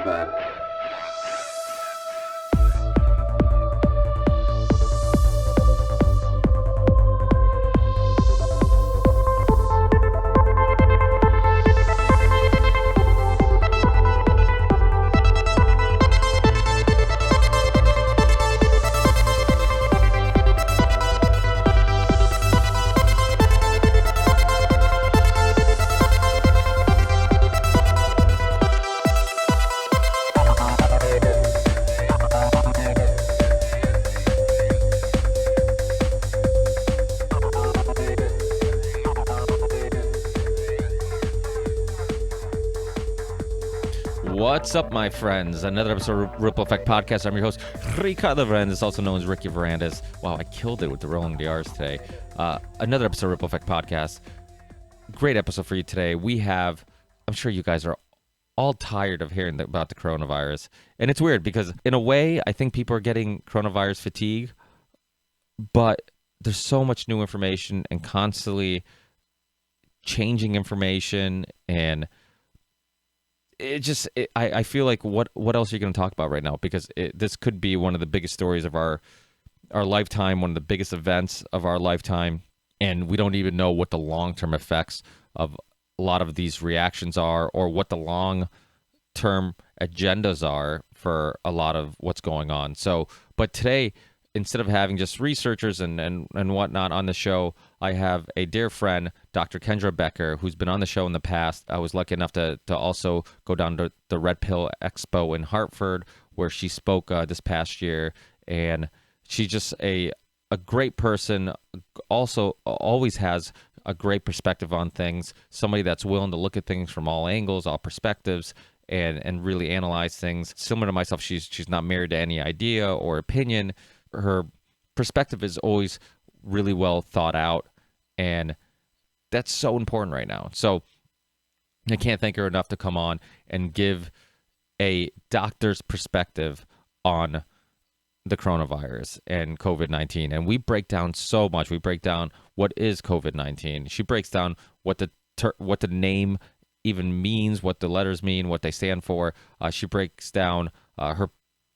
bad. What's up, my friends? Another episode of Ripple Effect Podcast. I'm your host, Ricardo Verandas, also known as Ricky Verandas. Wow, I killed it with the rolling DRs today. Another episode of Ripple Effect Podcast. Great episode for you today. I'm sure you guys are all tired of hearing about the coronavirus. And it's weird because, in a way, I think people are getting coronavirus fatigue, but there's so much new information and constantly changing information, and I feel like what else are you going to talk about right now? Because this could be one of the biggest stories of our lifetime, one of the biggest events of our lifetime, and we don't even know what the long-term effects of a lot of these reactions are, or what the long-term agendas are for a lot of what's going on. So, but today, instead of having just researchers and whatnot on the show, I have a dear friend, Dr. Kendra Becker, who's been on the show in the past. I was lucky enough to also go down to the Red Pill Expo in Hartford, where she spoke this past year. And she's just a great person, also always has a great perspective on things, somebody that's willing to look at things from all angles, all perspectives, and really analyze things. Similar to myself, she's not married to any idea or opinion. Her perspective is always really well thought out, and that's so important right now. So I can't thank her enough to come on and give a doctor's perspective on the coronavirus and COVID-19. And we break down so much. We break down what is COVID-19. She breaks down what the name even means, what the letters mean, what they stand for. She breaks down her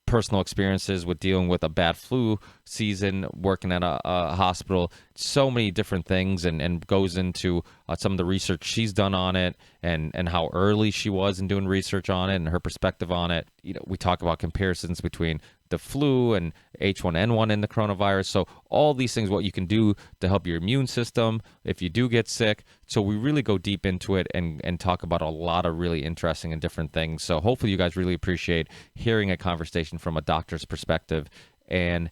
personal experiences with dealing with a bad flu season, working at a hospital, so many different things, and goes into some of the research she's done on it, and how early she was in doing research on it and her perspective on it. You know, we talk about comparisons between the flu and H1N1 and the coronavirus. So all these things, what you can do to help your immune system if you do get sick. So we really go deep into it and talk about a lot of really interesting and different things. So hopefully you guys really appreciate hearing a conversation from a doctor's perspective and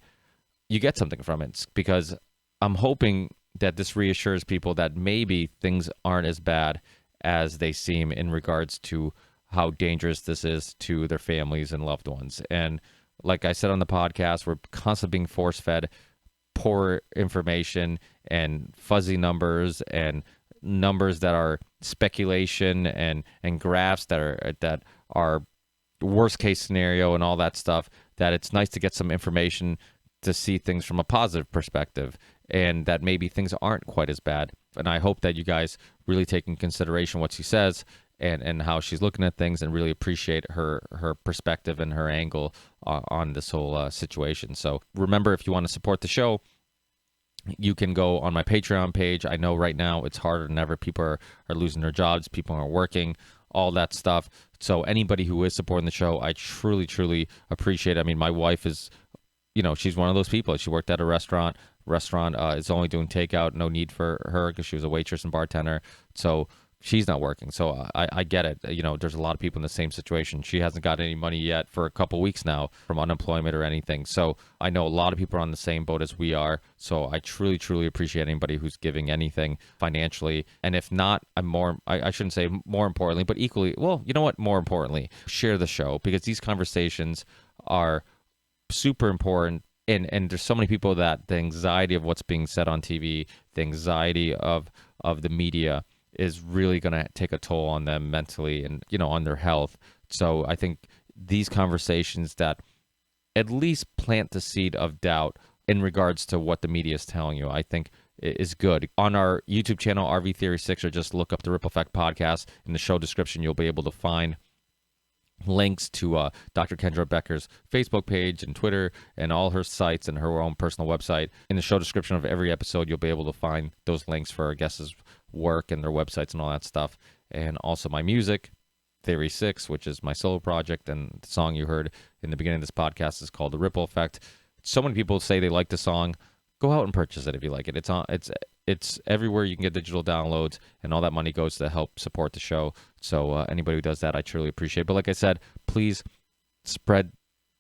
you get something from it, because I'm hoping that this reassures people that maybe things aren't as bad as they seem in regards to how dangerous this is to their families and loved ones. And like I said on the podcast, we're constantly being force-fed poor information and fuzzy numbers and numbers that are speculation and graphs that are worst case scenario and all that stuff, that it's nice to get some information to see things from a positive perspective, and that maybe things aren't quite as bad. And I hope that you guys really take in consideration what she says and how she's looking at things, and really appreciate her perspective and her angle on this whole situation. So remember, if you want to support the show, you can go on my Patreon page. I know right now it's harder than ever. People are losing their jobs. People aren't working, all that stuff. So anybody who is supporting the show, I truly, truly appreciate it. I mean, my wife is, she's one of those people. She worked at a restaurant. Is only doing takeout. No need for her because she was a waitress and bartender. So she's not working. So I get it. There's a lot of people in the same situation. She hasn't got any money yet for a couple weeks now from unemployment or anything. So I know a lot of people are on the same boat as we are. So I truly, truly appreciate anybody who's giving anything financially. And if not, I shouldn't say more importantly, but equally, well, you know what? More importantly, share the show, because these conversations are super important. And there's so many people that the anxiety of what's being said on TV, the anxiety of the media is really going to take a toll on them mentally and, on their health. So I think these conversations that at least plant the seed of doubt in regards to what the media is telling you, I think is good. On our YouTube channel, RV Theory 6, or just look up the Ripple Effect Podcast. In the show description, you'll be able to find links to Dr. Kendra Becker's Facebook page and Twitter and all her sites and her own personal website. In the show description of every episode, you'll be able to find those links for our guests' work and their websites and all that stuff. And also my music, Theory 6, which is my solo project, and the song you heard in the beginning of this podcast is called The Ripple Effect. So many people say they like the song. Go out and purchase it if you like it. It's everywhere you can get digital downloads, and all that money goes to help support the show. So anybody who does that, I truly appreciate. But like I said, please spread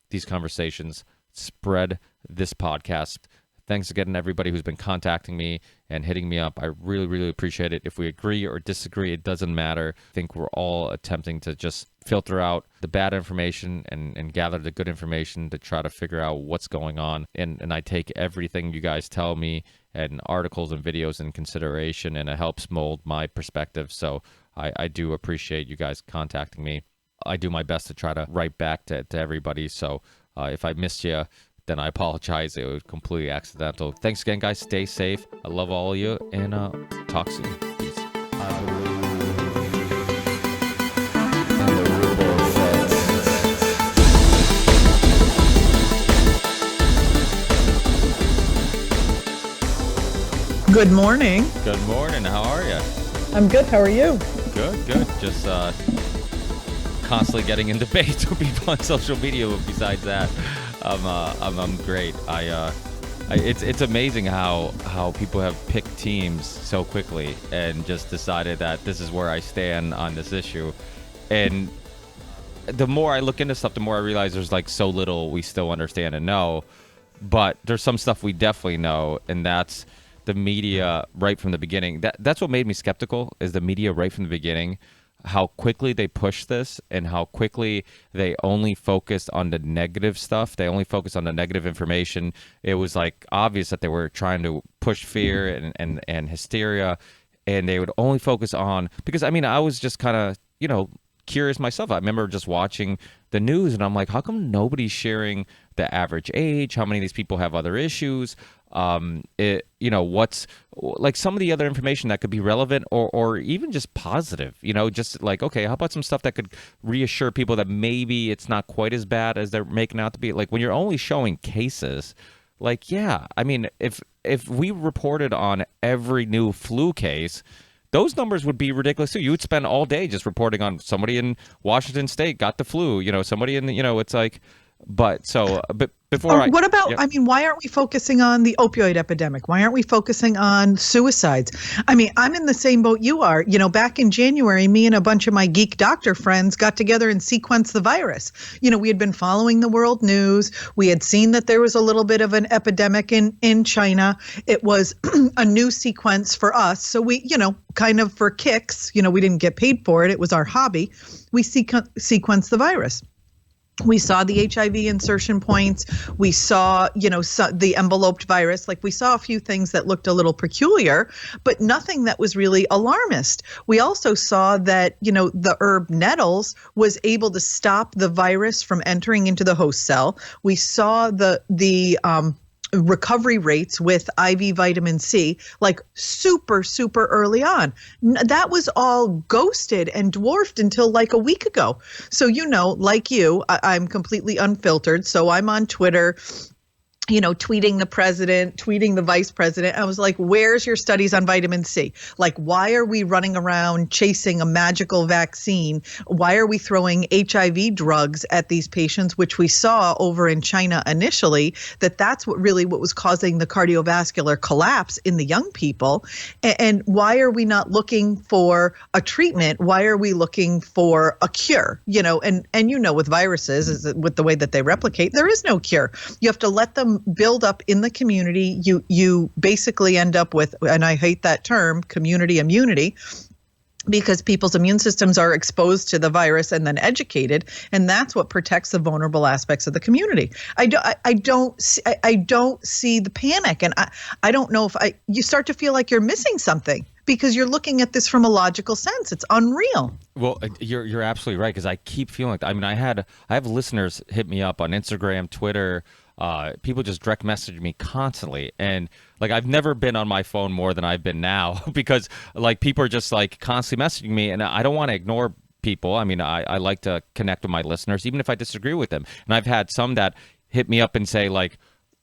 these conversations, spread this podcast. Thanks again to everybody who's been contacting me and hitting me up. I really, really appreciate it. If we agree or disagree, it doesn't matter. I think we're all attempting to just filter out the bad information and gather the good information to try to figure out what's going on. And I take everything you guys tell me and articles and videos in consideration, and it helps mold my perspective. So I do appreciate you guys contacting me. I do my best to try to write back to everybody. So if I missed you, then I apologize. It was completely accidental. Thanks again, guys. Stay safe. I love all of you, and talk soon. Peace. Good morning. Good morning. How are you? I'm good. How are you? Good. Just constantly getting in debates with people on social media. But besides that, I'm great. It's amazing how people have picked teams so quickly and just decided that this is where I stand on this issue. And the more I look into stuff, the more I realize there's like so little we still understand and know. But there's some stuff we definitely know, and that's the media right from the beginning. That's what made me skeptical, is the media right from the beginning. How quickly they pushed this and how quickly they only focused on the negative stuff. They only focused on the negative information. It was like obvious that they were trying to push fear and hysteria, and they would only focus on, because I mean, I was just kind of, curious myself. I remember just watching the news and I'm like, how come nobody's sharing the average age? How many of these people have other issues? What's like some of the other information that could be relevant or even just positive, just like, okay, how about some stuff that could reassure people that maybe it's not quite as bad as they're making out to be? Like when you're only showing cases, like, yeah, I mean, if we reported on every new flu case, those numbers would be ridiculous too. You would spend all day just reporting on somebody in Washington State got the flu, somebody in, it's like, but before what about, I mean, why aren't we focusing on the opioid epidemic? Why aren't we focusing on suicides? I mean, I'm in the same boat you are. Back in January, me and a bunch of my geek doctor friends got together and sequenced the virus. We had been following the world news. We had seen that there was a little bit of an epidemic in China. It was a new sequence for us. So we, kind of for kicks, we didn't get paid for it. It was our hobby. We sequenced the virus. We saw the HIV insertion points. We saw, the enveloped virus. Like we saw a few things that looked a little peculiar, but nothing that was really alarmist. We also saw that, the herb nettles was able to stop the virus from entering into the host cell. We saw the recovery rates with IV vitamin C, like super, super early on. That was all ghosted and dwarfed until like a week ago. So, like you, I'm completely unfiltered. So I'm on Twitter, tweeting the president, tweeting the vice president. I was like, where's your studies on vitamin C? Like, why are we running around chasing a magical vaccine? Why are we throwing HIV drugs at these patients, which we saw over in China initially, that's what was causing the cardiovascular collapse in the young people? And why are we not looking for a treatment? Why are we looking for a cure? And with viruses, is with the way that they replicate, there is no cure. You have to let them build up in the community. You basically end up with, and I hate that term, community immunity, because people's immune systems are exposed to the virus and then educated, and that's what protects the vulnerable aspects of the community. I don't see the panic, and I don't know if you start to feel like you're missing something, because you're looking at this from a logical sense. It's unreal. Well, you're absolutely right, because I keep feeling like, I mean, I have listeners hit me up on Instagram, Twitter. People just direct message me constantly, and like I've never been on my phone more than I've been now because like people are just like constantly messaging me, and I don't want to ignore people. I mean, I like to connect with my listeners, even if I disagree with them. And I've had some that hit me up and say, like,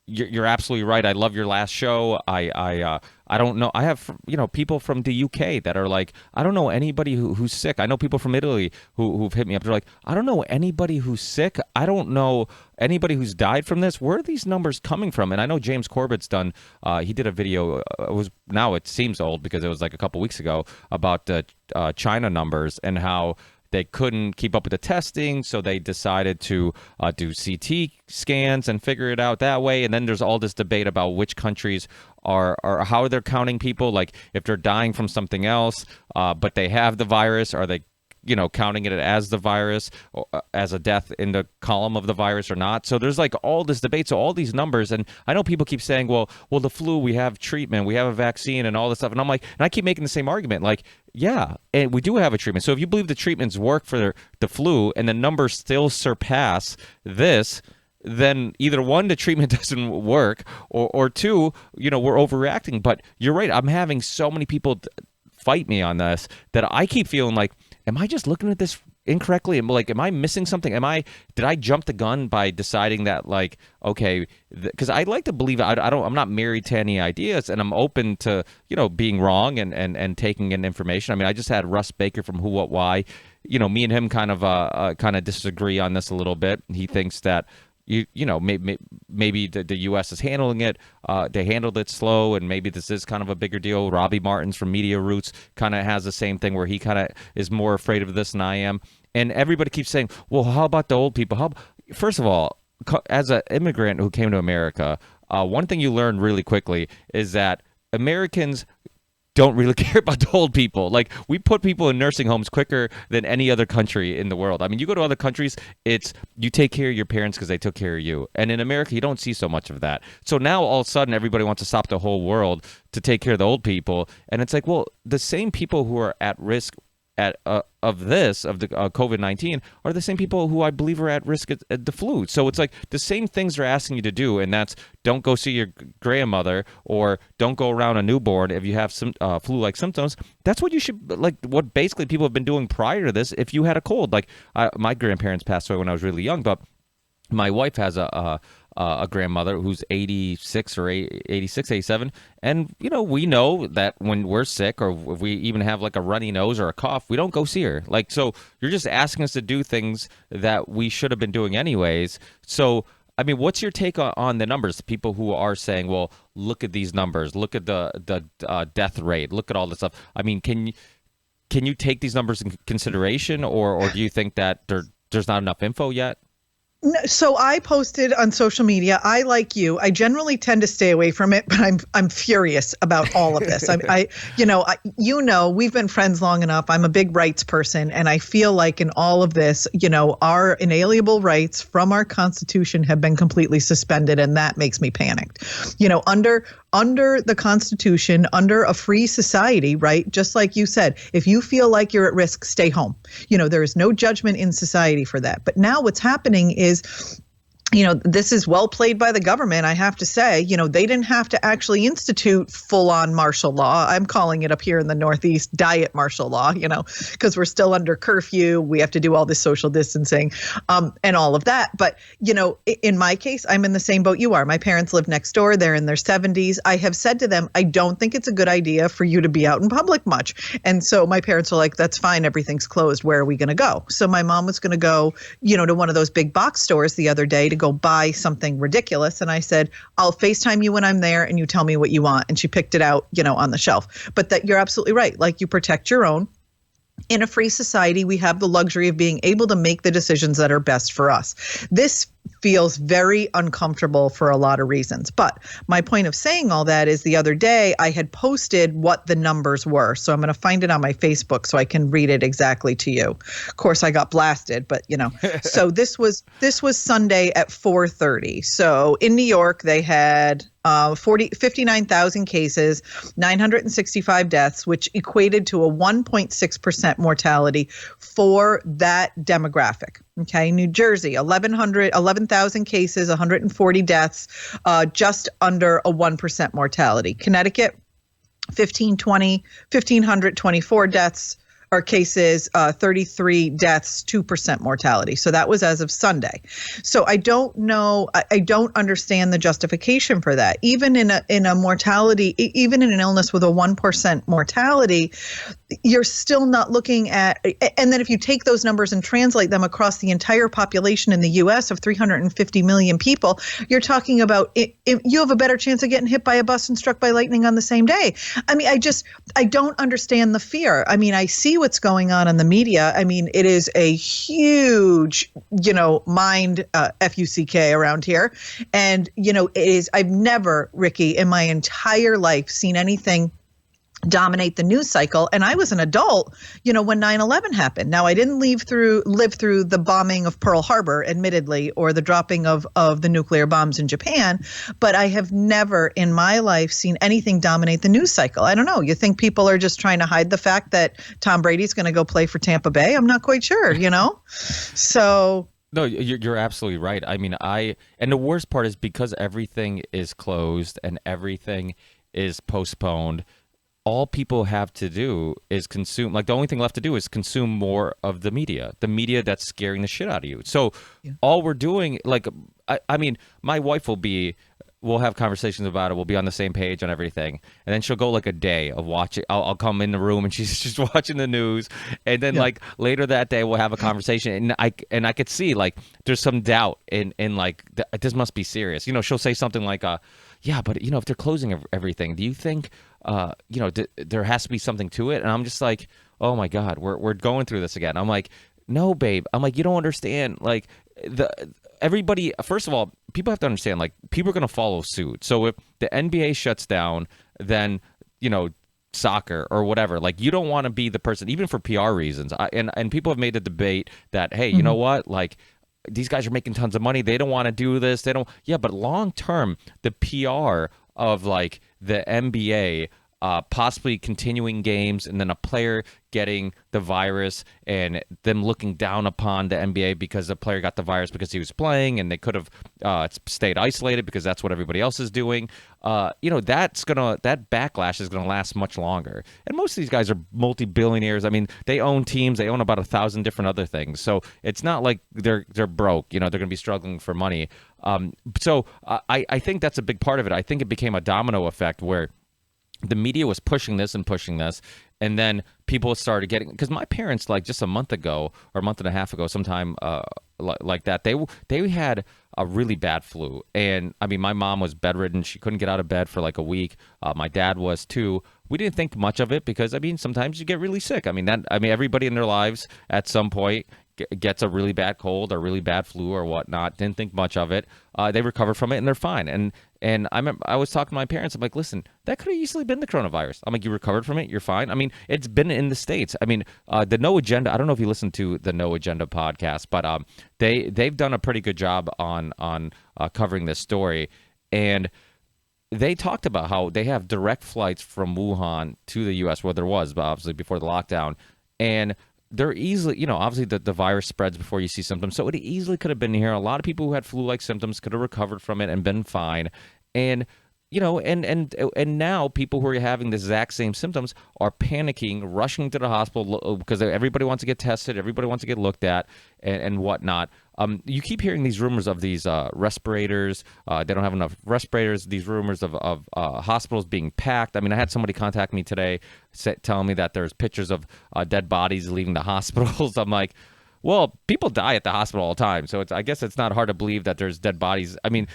you're absolutely right. I love your last show. I don't know. I have, people from the UK that are like, I don't know anybody who's sick. I know people from Italy who've hit me up. They're like, I don't know anybody who's sick. I don't know anybody who's died from this. Where are these numbers coming from? And I know James Corbett's done, he did a video, it seems old because it was like a couple weeks ago, about the China numbers and how they couldn't keep up with the testing, so they decided to do CT scans and figure it out that way. And then there's all this debate about which countries are how they're counting people, like if they're dying from something else, but they have the virus, are they counting it as the virus, or as a death in the column of the virus or not? So there's like all this debate. So all these numbers, and I know people keep saying, well, the flu, we have treatment, we have a vaccine and all this stuff. And I'm like, and I keep making the same argument, like, yeah, and we do have a treatment. So if you believe the treatments work for the flu and the numbers still surpass this, then either one, the treatment doesn't work, or two, we're overreacting. But you're right. I'm having so many people fight me on this that I keep feeling like, am I just looking at this incorrectly? Am I missing something? Did I jump the gun by deciding that, like, okay, because I like to believe I'm not married to any ideas, and I'm open to, being wrong and taking in information. I mean, I just had Russ Baker from Who, What, Why. Me and him kind of disagree on this a little bit. He thinks that maybe the U.S. is handling it. They handled it slow, and maybe this is kind of a bigger deal. Robbie Martins from Media Roots kind of has the same thing where he kind of is more afraid of this than I am. And everybody keeps saying, well, how about the old people? First of all, as an immigrant who came to America, one thing you learn really quickly is that Americans don't really care about the old people. Like, we put people in nursing homes quicker than any other country in the world. I mean, you go to other countries, it's you take care of your parents because they took care of you. And in America, you don't see so much of that. So now all of a sudden, everybody wants to stop the whole world to take care of the old people. And it's like, well, the same people who are at risk of the COVID-19 are the same people who I believe are at risk at the flu. So it's like the same things they're asking you to do, and that's don't go see your grandmother, or don't go around a newborn if you have some flu-like symptoms. That's what you should, like, what basically people have been doing prior to this. If you had a cold, like my grandparents passed away when I was really young, but my wife has a grandmother who's 86 or 86, 87. And, we know that when we're sick, or if we even have like a runny nose or a cough, we don't go see her. Like, so you're just asking us to do things that we should have been doing anyways. So, I mean, what's your take on the numbers? People who are saying, well, look at these numbers, look at the death rate, look at all this stuff. I mean, can you take these numbers in consideration, or do you think that there's not enough info yet? So I posted on social media. I, like you, I generally tend to stay away from it, but I'm furious about all of this. We've been friends long enough. I'm a big rights person, and I feel like in all of this, our inalienable rights from our Constitution have been completely suspended, and that makes me panicked. Under the Constitution, under a free society, right? Just like you said, if you feel like you're at risk, stay home. There is no judgment in society for that. But now what's happening is, this is well played by the government, I have to say. They didn't have to actually institute full-on martial law. I'm calling it up here in the Northeast diet martial law, because we're still under curfew. We have to do all this social distancing and all of that. But, in my case, I'm in the same boat you are. My parents live next door. They're in their 70s. I have said to them, I don't think it's a good idea for you to be out in public much. And so my parents are like, that's fine. Everything's closed. Where are we going to go? So my mom was going to go, to one of those big box stores the other day to go buy something ridiculous. And I said, I'll FaceTime you when I'm there and you tell me what you want. And she picked it out, on the shelf. But that you're absolutely right. Like, you protect your own. In a free society, we have the luxury of being able to make the decisions that are best for us. This feels very uncomfortable for a lot of reasons. But my point of saying all that is, the other day I had posted what the numbers were. So I'm going to find it on my Facebook so I can read it exactly to you. Of course, I got blasted, but so this was Sunday at 4:30. So in New York, they had 59,000 cases, 965 deaths, which equated to a 1.6% mortality for that demographic. Okay, New Jersey, 11,000 cases, 140 deaths, just under a 1% mortality. Connecticut, 1,524 deaths, cases, 33 deaths, 2% mortality. So that was as of Sunday. So I don't know. I don't understand the justification for that. Even in a mortality, even in an illness with a 1% mortality, you're still not looking at, and then if you take those numbers and translate them across the entire population in the US of 350 million people, you're talking about you have a better chance of getting hit by a bus and struck by lightning on the same day. I mean, I don't understand the fear. I mean, I see what's going on in the media. I mean, it is a huge, mind FUCK around here. And, I've never, Ricky, in my entire life seen anything dominate the news cycle. And I was an adult, when 9/11 happened. Now, I didn't live through the bombing of Pearl Harbor, admittedly, or the dropping of the nuclear bombs in Japan, but I have never in my life seen anything dominate the news cycle. I don't know. You think people are just trying to hide the fact that Tom Brady's going to go play for Tampa Bay? I'm not quite sure, So no, you're absolutely right. I mean, and the worst part is because everything is closed and everything is postponed, all people have to do is consume, the only thing left to do is consume more of the media that's scaring the shit out of you. So all we're doing, I mean, my wife we'll have conversations about it. We'll be on the same page on everything. And then she'll go a day of watching. I'll come in the room and she's just watching the news. And then later that day, we'll have a conversation. And I could see there's some doubt in this must be serious. She'll say something like, yeah, but if they're closing everything, do you think, there has to be something to it? And I'm just like, oh my God, we're going through this again. I'm like, no, babe. I'm like, you don't understand. Everybody, first of all, people have to understand, people are going to follow suit. So if the NBA shuts down, then, soccer or whatever, you don't want to be the person, even for PR reasons. And people have made the debate that, hey, you know what? These guys are making tons of money. They don't want to do this. But long term, the PR of the NBA possibly continuing games and then a player getting the virus and them looking down upon the NBA because the player got the virus because he was playing and they could have stayed isolated because that's what everybody else is doing. That backlash is gonna last much longer. And most of these guys are multi-billionaires. I mean, they own teams. They own about 1,000 different other things. So it's not like they're broke. They're gonna be struggling for money. So I think that's a big part of it. I think it became a domino effect where the media was pushing this, and then people started getting, because my parents, just a month ago or a month and a half ago, sometime like that, they had a really bad flu. And I mean, my mom was bedridden. She couldn't get out of bed for a week. My dad was too. We didn't think much of it because, I mean, sometimes you get really sick. I mean, everybody in their lives at some point gets a really bad cold or really bad flu or whatnot. Didn't think much of it. They recovered from it and they're fine. And I remember I was talking to my parents. I'm like, listen, that could have easily been the coronavirus. I'm like, you recovered from it. You're fine. I mean, it's been in the States. I mean, the No Agenda. I don't know if you listened to the No Agenda podcast, but they've done a pretty good job on covering this story. And they talked about how they have direct flights from Wuhan to the U.S. Well, there was, but obviously before the lockdown. And they're easily, obviously the virus spreads before you see symptoms. So it easily could have been here. A lot of people who had flu-like symptoms could have recovered from it and been fine. And, and now people who are having the exact same symptoms are panicking, rushing to the hospital because everybody wants to get tested. Everybody wants to get looked at and whatnot. You keep hearing these rumors of these respirators. They don't have enough respirators. These rumors of hospitals being packed. I mean, I had somebody contact me today telling me that there's pictures of dead bodies leaving the hospitals. I'm like, well, people die at the hospital all the time. So I guess it's not hard to believe that there's dead bodies. I mean,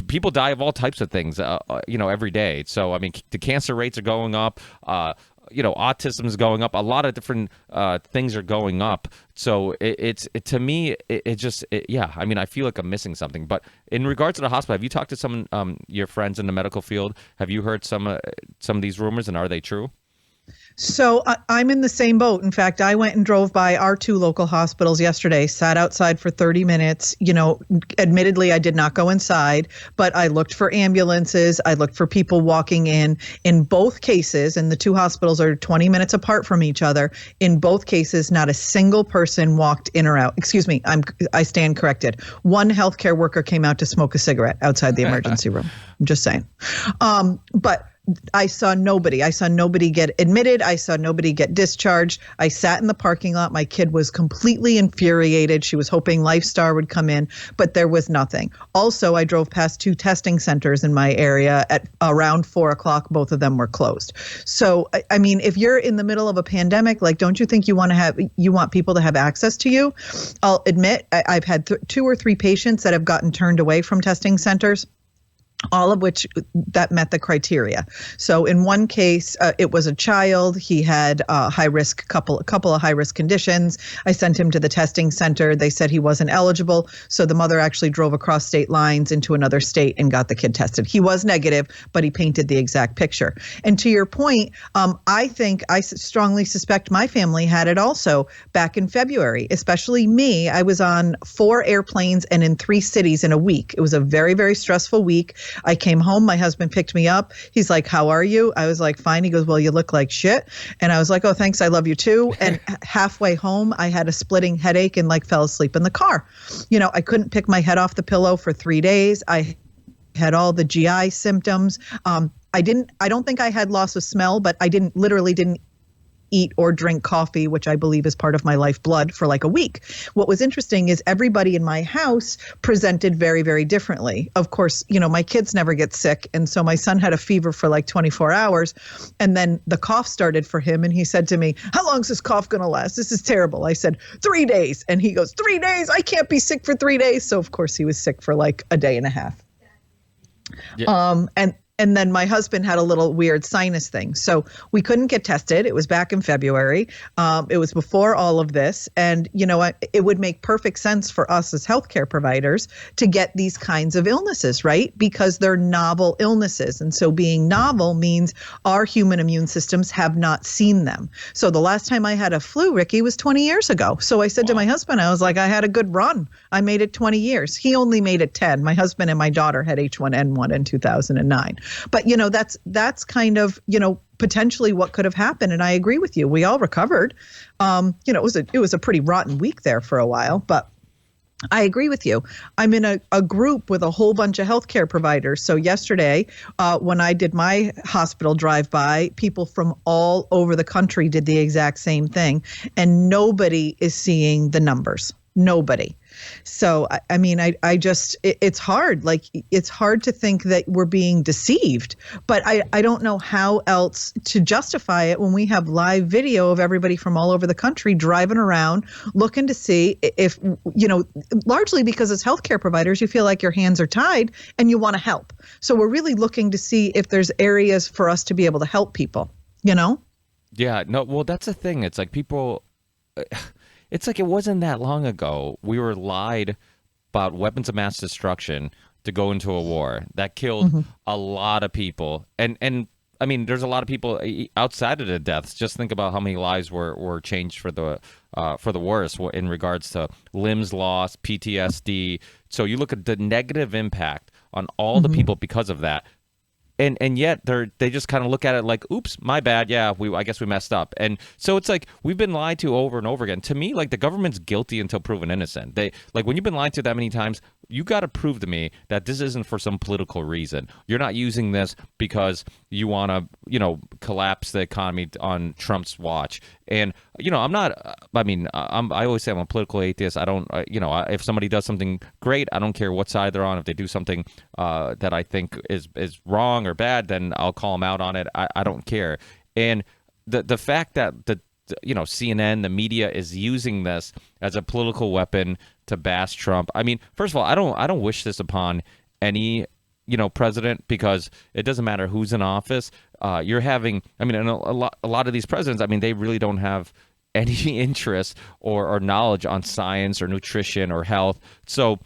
people die of all types of things, every day. So, I mean, the cancer rates are going up. Autism is going up. A lot of different things are going up. So to me, I mean, I feel like I'm missing something. But in regards to the hospital, have you talked to some your friends in the medical field? Have you heard some of these rumors, and are they true? So I'm in the same boat. In fact, I went and drove by our 2 local hospitals yesterday, sat outside for 30 minutes. Admittedly, I did not go inside, but I looked for ambulances. I looked for people walking in. In both cases, and the 2 hospitals are 20 minutes apart from each other. In both cases, not a single person walked in or out. Excuse me, I stand corrected. One healthcare worker came out to smoke a cigarette outside the emergency room. I'm just saying. But I saw nobody. I saw nobody get admitted. I saw nobody get discharged. I sat in the parking lot. My kid was completely infuriated. She was hoping Lifestar would come in, but there was nothing. Also, I drove past 2 testing centers in my area at around 4 o'clock. Both of them were closed. So, I mean, if you're in the middle of a pandemic, like, don't you think you want people to have access to you? I'll admit, I've had 2 or 3 patients that have gotten turned away from testing centers, all of which that met the criteria. So in one case, it was a child. He had a couple of high risk conditions. I sent him to the testing center. They said he wasn't eligible. So the mother actually drove across state lines into another state and got the kid tested. He was negative, but he painted the exact picture. And to your point, I strongly suspect my family had it also back in February, especially me. I was on 4 airplanes and in 3 cities in a week. It was a very, very stressful week. I came home. My husband picked me up. He's like, "How are you?" I was like, "Fine." He goes, "Well, you look like shit." And I was like, "Oh, thanks. I love you too." And halfway home, I had a splitting headache and like fell asleep in the car. You know, I couldn't pick my head off the pillow for 3 days. I had all the GI symptoms. I don't think I had loss of smell, but I literally didn't eat or drink coffee, which I believe is part of my lifeblood, for like a week. What was interesting is everybody in my house presented very, very differently. Of course, you know, my kids never get sick. And so my son had a fever for like 24 hours. And then the cough started for him. And he said to me, "How long is this cough going to last? This is terrible." I said, 3 days. And he goes, 3 days? I can't be sick for 3 days. So of course he was sick for like a day and a half. Yeah. And then my husband had a little weird sinus thing. So we couldn't get tested. It was back in February. It was before all of this. And, you know, it would make perfect sense for us as healthcare providers to get these kinds of illnesses, right? Because they're novel illnesses. And so being novel means our human immune systems have not seen them. So the last time I had a flu, Ricky, was 20 years ago. So I said to my husband, I was like, I had a good run. I made it 20 years. He only made it 10. My husband and my daughter had H1N1 in 2009. But, you know, that's kind of, you know, potentially what could have happened. And I agree with you. We all recovered. You know, it was a pretty rotten week there for a while, but I agree with you. I'm in a group with a whole bunch of healthcare providers. So yesterday, when I did my hospital drive-by, people from all over the country did the exact same thing. And nobody is seeing the numbers. Nobody. So, I mean, it's hard. Like, it's hard to think that we're being deceived, but I don't know how else to justify it when we have live video of everybody from all over the country driving around looking to see if, you know, largely because as healthcare providers, you feel like your hands are tied and you want to help. So we're really looking to see if there's areas for us to be able to help people, you know? Yeah, no, well, that's the thing. It's like people... It's like it wasn't that long ago we were lied about weapons of mass destruction to go into a war that killed a lot of people. And I mean, there's a lot of people outside of the deaths. Just think about how many lives were changed for the worse in regards to limbs lost, PTSD. So you look at the negative impact on all the people because of that. And yet they just kind of look at it like, oops, my bad. Yeah, I guess we messed up. And so it's like we've been lied to over and over again. To me, like, the government's guilty until proven innocent. Like, when you've been lied to that many times, you got to prove to me that this isn't for some political reason. You're not using this because you want to, you know, collapse the economy on Trump's watch. And, you know, I'm not, I mean, I always say I'm a political atheist. I don't, you know, if somebody does something great, I don't care what side they're on. If they do something that I think is wrong or bad, then I'll call them out on it. I don't care. And the fact that you know, CNN, the media, is using this as a political weapon to bash Trump. I mean, first of all, I don't wish this upon any, you know, president, because it doesn't matter who's in office. You're having, I mean, a lot of these presidents, I mean, they really don't have any interest or knowledge on science or nutrition or health. So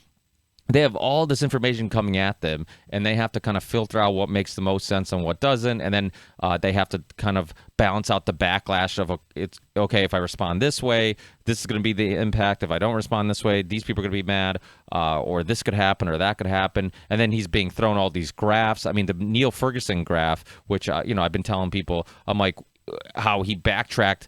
they have all this information coming at them, and they have to kind of filter out what makes the most sense and what doesn't. And then they have to kind of balance out the backlash of, it's okay, if I respond this way, this is going to be the impact. If I don't respond this way, these people are going to be mad, or this could happen or that could happen. And then he's being thrown all these graphs. I mean, the Neil Ferguson graph, which, you know, I've been telling people, I'm like, how he backtracked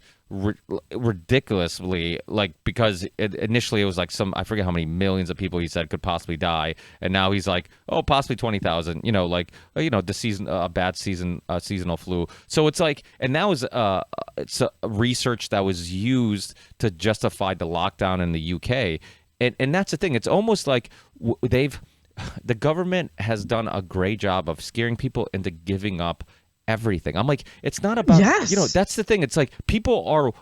ridiculously, like, because initially it was like I forget how many millions of people he said could possibly die, and now he's like, oh, possibly 20,000, like, the season, a bad season, seasonal flu. So it's like, and now it's research that was used to justify the lockdown in the UK, and that's the thing. It's almost like the government has done a great job of scaring people into giving up everything. I'm like, it's not about, Yes. that's the thing. It's like people are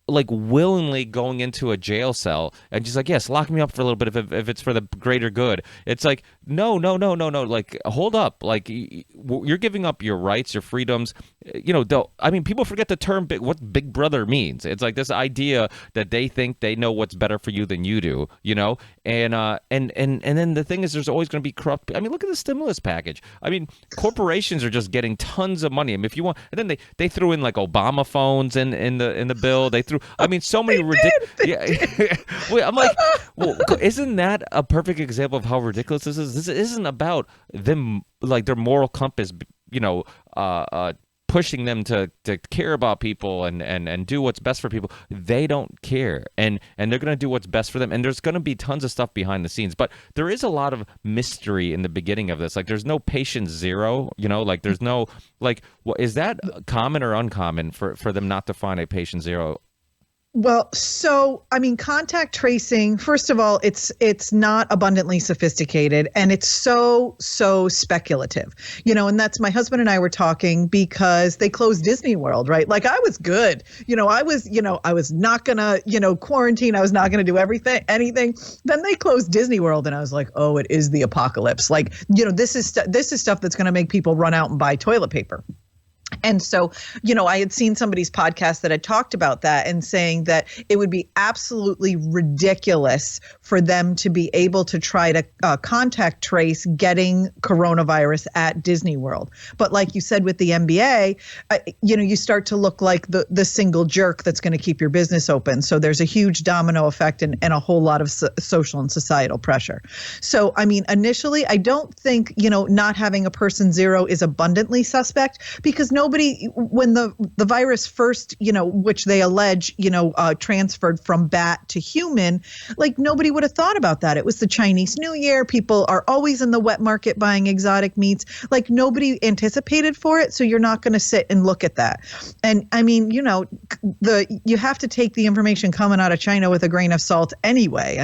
like willingly going into a jail cell and just like, yes, lock me up for a little bit if it's for the greater good. It's like, no. Like, hold up. Like, you're giving up your rights, your freedoms. People forget the term what Big Brother means. It's like this idea that they think they know what's better for you than you do, and then the thing is, there's always going to be corrupt. I mean, look at the stimulus package. I mean, corporations are just getting tons of money. I mean, if you want, and then they threw in like Obama phones in the bill. They threw, so many ridiculous. Yeah. Wait, I'm like, well, isn't that a perfect example of how ridiculous this is? This isn't about them, like, their moral compass, pushing them to care about people and do what's best for people. They don't care, and they're going to do what's best for them. And there's going to be tons of stuff behind the scenes, but there is a lot of mystery in the beginning of this. Like, there's no patient zero, like there's no, like, is that common or uncommon for them not to find a patient zero? Well, so, contact tracing, first of all, it's not abundantly sophisticated, and it's so speculative, and that's, my husband and I were talking because they closed Disney World, right? Like, I was good. I was not gonna, quarantine. I was not gonna do anything. Then they closed Disney World, and I was like, oh, it is the apocalypse. Like, this is stuff that's gonna make people run out and buy toilet paper. And so, I had seen somebody's podcast that had talked about that and saying that it would be absolutely ridiculous for them to be able to try to contact trace getting coronavirus at Disney World. But like you said with the NBA, you start to look like the single jerk that's going to keep your business open. So there's a huge domino effect and a whole lot of social and societal pressure. So, initially, I don't think, not having a person zero is abundantly suspect, because nobody, when the virus first, which they allege, transferred from bat to human, like, nobody would have thought about that. It was the Chinese New Year. People are always in the wet market buying exotic meats. Like, nobody anticipated for it. So you're not going to sit and look at that. And you have to take the information coming out of China with a grain of salt anyway.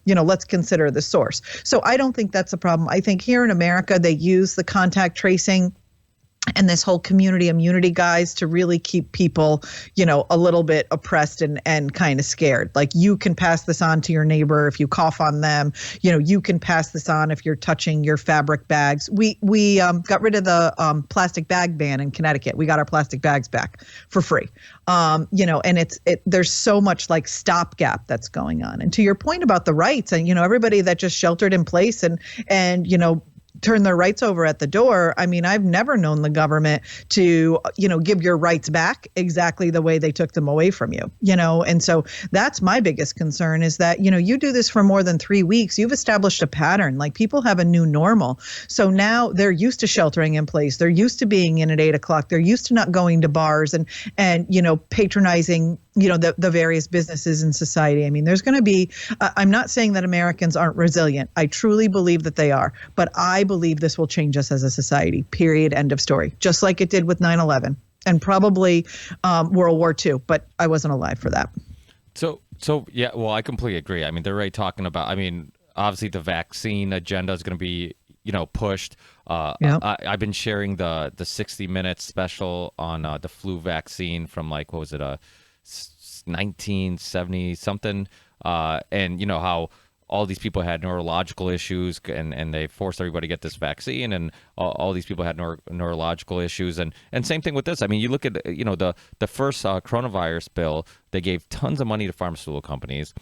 Let's consider the source. So I don't think that's a problem. I think here in America, they use the contact tracing and this whole community immunity, guys, to really keep people, a little bit oppressed and kind of scared. Like, you can pass this on to your neighbor if you cough on them. You can pass this on if you're touching your fabric bags. We got rid of the plastic bag ban in Connecticut. We got our plastic bags back for free. And there's so much like stopgap that's going on. And to your point about the rights, and everybody that just sheltered in place and turn their rights over at the door. I've never known the government to, give your rights back exactly the way they took them away from you, and so that's my biggest concern, is that, you do this for more than 3 weeks, you've established a pattern. Like, people have a new normal. So now they're used to sheltering in place. They're used to being in at 8 o'clock. They're used to not going to bars and patronizing, the various businesses in society. There's going to be, I'm not saying that Americans aren't resilient. I truly believe that they are, but I believe this will change us as a society, period, end of story. Just like it did with 9/11 and probably World War II, but I wasn't alive for that. So yeah, well, I completely agree. They're already talking about, obviously the vaccine agenda is going to be, pushed. Yep. I've been sharing the 60 Minutes special on the flu vaccine from, like, what was it, 1970 something, and how all these people had neurological issues, and they forced everybody to get this vaccine, and all these people had neurological issues, and same thing with this. You look at the first coronavirus bill, they gave tons of money to pharmaceutical companies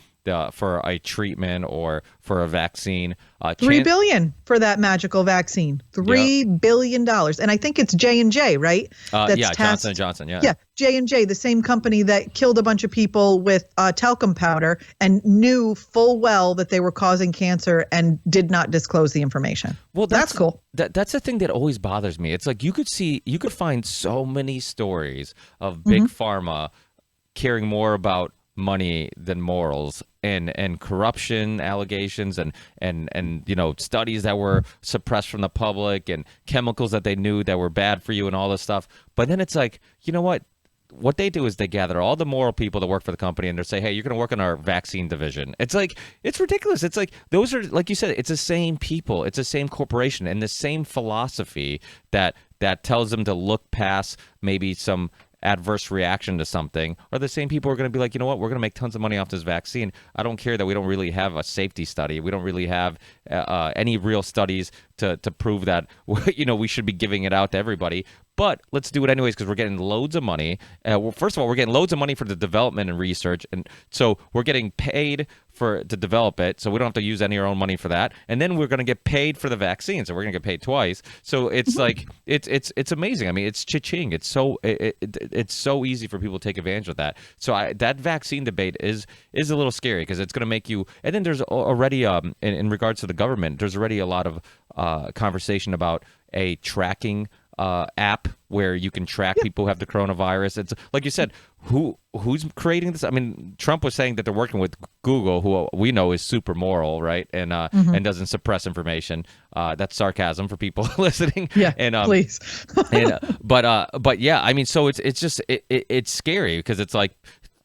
for a treatment or for a vaccine. $3 billion for that magical vaccine. $3 billion, and I think it's J&J, right? Johnson & Johnson. Yeah, J&J, the same company that killed a bunch of people with talcum powder and knew full well that they were causing cancer and did not disclose the information. Well, that's cool. That's the thing that always bothers me. It's like you could find so many stories of big pharma caring more about money than morals, and corruption allegations, and studies that were suppressed from the public, and chemicals that they knew that were bad for you and all this stuff. But then it's like, you know what they do is they gather all the moral people that work for the company, and they say, hey, you're going to work on our vaccine division. It's like, it's ridiculous. It's like, those are, like you said, it's the same people, it's the same corporation, and the same philosophy that tells them to look past maybe some adverse reaction to something, are the same people who are going to be like, you know what, we're going to make tons of money off this vaccine. I don't care that we don't really have a safety study. We don't really have any real studies to prove that, we should be giving it out to everybody. But let's do it anyways because we're getting loads of money. Well, first of all, we're getting loads of money for the development and research, and so we're getting paid to develop it, so we don't have to use any of our own money for that. And then we're going to get paid for the vaccine, so we're going to get paid twice. So it's like it's amazing. I mean, it's cha-ching. It's so easy for people to take advantage of that. So that vaccine debate is a little scary because it's going to make you. And then there's already in regards to the government, there's already a lot of conversation about a tracking app where you can track people who have the coronavirus. It's like you said, who's creating this? I mean, Trump was saying that they're working with Google, who we know is super moral, right? And and doesn't suppress information. That's sarcasm for people listening. Yeah, and please. but yeah, I mean, so it's just it's scary because it's like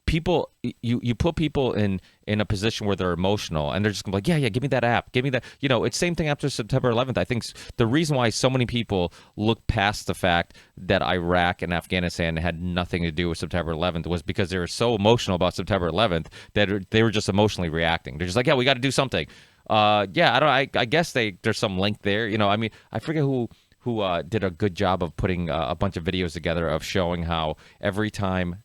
people, you put people in a position where they're emotional, and they're just gonna be like, yeah, give me that app, give me that. It's same thing after September 11th. I think the reason why so many people look past the fact that Iraq and Afghanistan had nothing to do with September 11th was because they were so emotional about September 11th that they were just emotionally reacting. They're just like, yeah, we got to do something. I guess there's some link there. I mean, I forget who did a good job of putting a bunch of videos together of showing how every time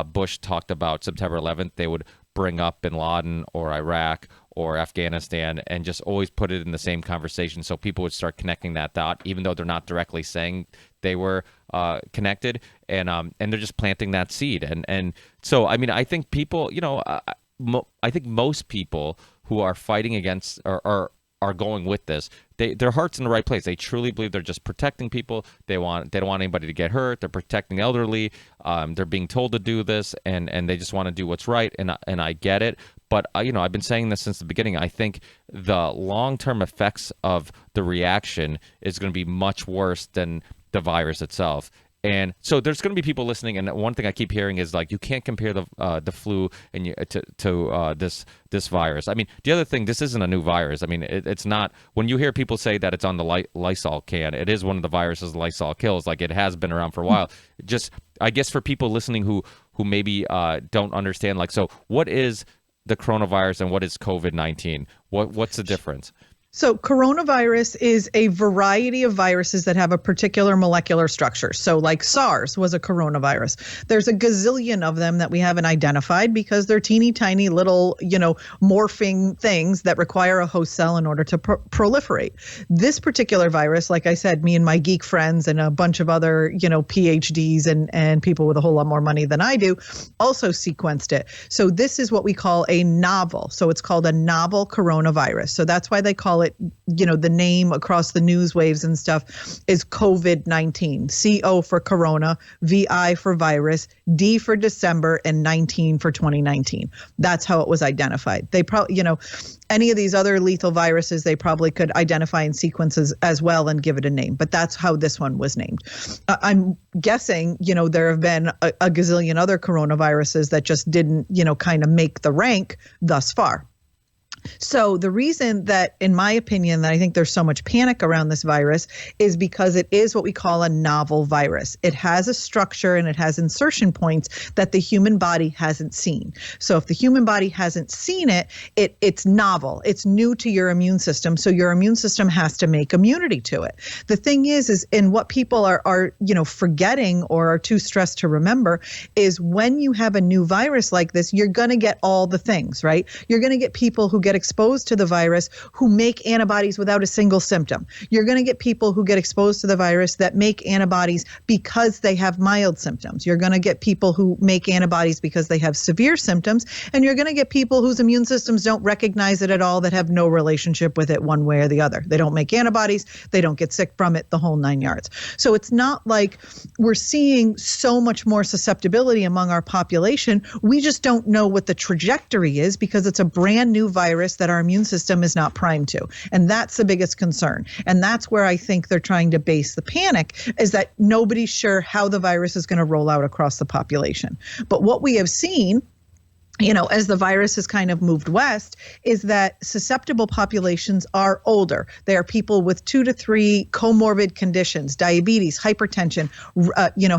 Bush talked about September 11th, they would bring up bin Laden or Iraq or Afghanistan and just always put it in the same conversation, so people would start connecting that dot, even though they're not directly saying they were connected, and they're just planting that seed. And so, I mean, I think people, I think most people who are fighting against are going with this. Their heart's in the right place. They truly believe they're just protecting people. They don't want anybody to get hurt. They're protecting the elderly. They're being told to do this, and they just want to do what's right. And I get it. But I've been saying this since the beginning. I think the long-term effects of the reaction is going to be much worse than the virus itself. And so there's going to be people listening, and one thing I keep hearing is like, you can't compare the flu to this virus. I mean, the other thing, this isn't a new virus. I mean, it's not. When you hear people say that it's on the Lysol can, it is one of the viruses Lysol kills. Like, it has been around for a while. Just, I guess, for people listening who maybe don't understand, like, so what is the coronavirus and what is COVID-19? What's the difference? So coronavirus is a variety of viruses that have a particular molecular structure. So like SARS was a coronavirus. There's a gazillion of them that we haven't identified because they're teeny tiny little, morphing things that require a host cell in order to proliferate. This particular virus, like I said, me and my geek friends and a bunch of other, PhDs and people with a whole lot more money than I do also sequenced it. So this is what we call a novel. So it's called a novel coronavirus. So that's why they call it, the name across the news waves and stuff is COVID-19. CO for corona, VI for virus, D for December, and 19 for 2019. That's how it was identified. They probably, any of these other lethal viruses, they probably could identify in sequences as well and give it a name. But that's how this one was named. I'm guessing, there have been a gazillion other coronaviruses that just didn't, kind of make the rank thus far. So the reason that, in my opinion, that I think there's so much panic around this virus is because it is what we call a novel virus. It has a structure and it has insertion points that the human body hasn't seen. So if the human body hasn't seen it, it's novel. It's new to your immune system. So your immune system has to make immunity to it. The thing is and what people are forgetting or are too stressed to remember is when you have a new virus like this, you're going to get all the things, right? You're going to get people who get exposed to the virus who make antibodies without a single symptom. You're going to get people who get exposed to the virus that make antibodies because they have mild symptoms. You're going to get people who make antibodies because they have severe symptoms. And you're going to get people whose immune systems don't recognize it at all, that have no relationship with it one way or the other. They don't make antibodies. They don't get sick from it, the whole 9 yards. So it's not like we're seeing so much more susceptibility among our population. We just don't know what the trajectory is because it's a brand new virus that our immune system is not primed to. And that's the biggest concern. And that's where I think they're trying to base the panic, is that nobody's sure how the virus is going to roll out across the population. But what we have seen, as the virus has kind of moved west, is that susceptible populations are older. They are people with 2 to 3 comorbid conditions, diabetes, hypertension,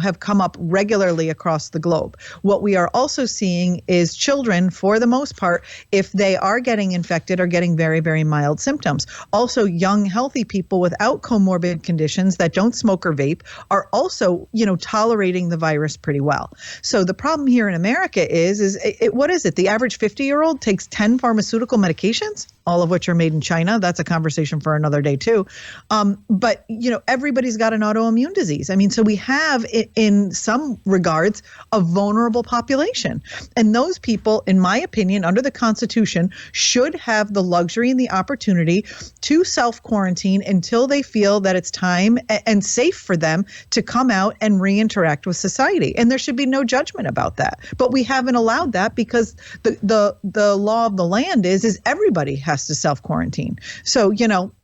have come up regularly across the globe. What we are also seeing is children, for the most part, if they are getting infected, are getting very, very mild symptoms. Also, young, healthy people without comorbid conditions that don't smoke or vape are also, tolerating the virus pretty well. So the problem here in America is what is it? The average 50-year-old takes 10 pharmaceutical medications, all of which are made in China. That's a conversation for another day too. But everybody's got an autoimmune disease. I mean, so we have, in some regards, a vulnerable population. And those people, in my opinion, under the Constitution, should have the luxury and the opportunity to self-quarantine until they feel that it's time and safe for them to come out and reinteract with society. And there should be no judgment about that. But we haven't allowed that because the law of the land is everybody has to self-quarantine. So,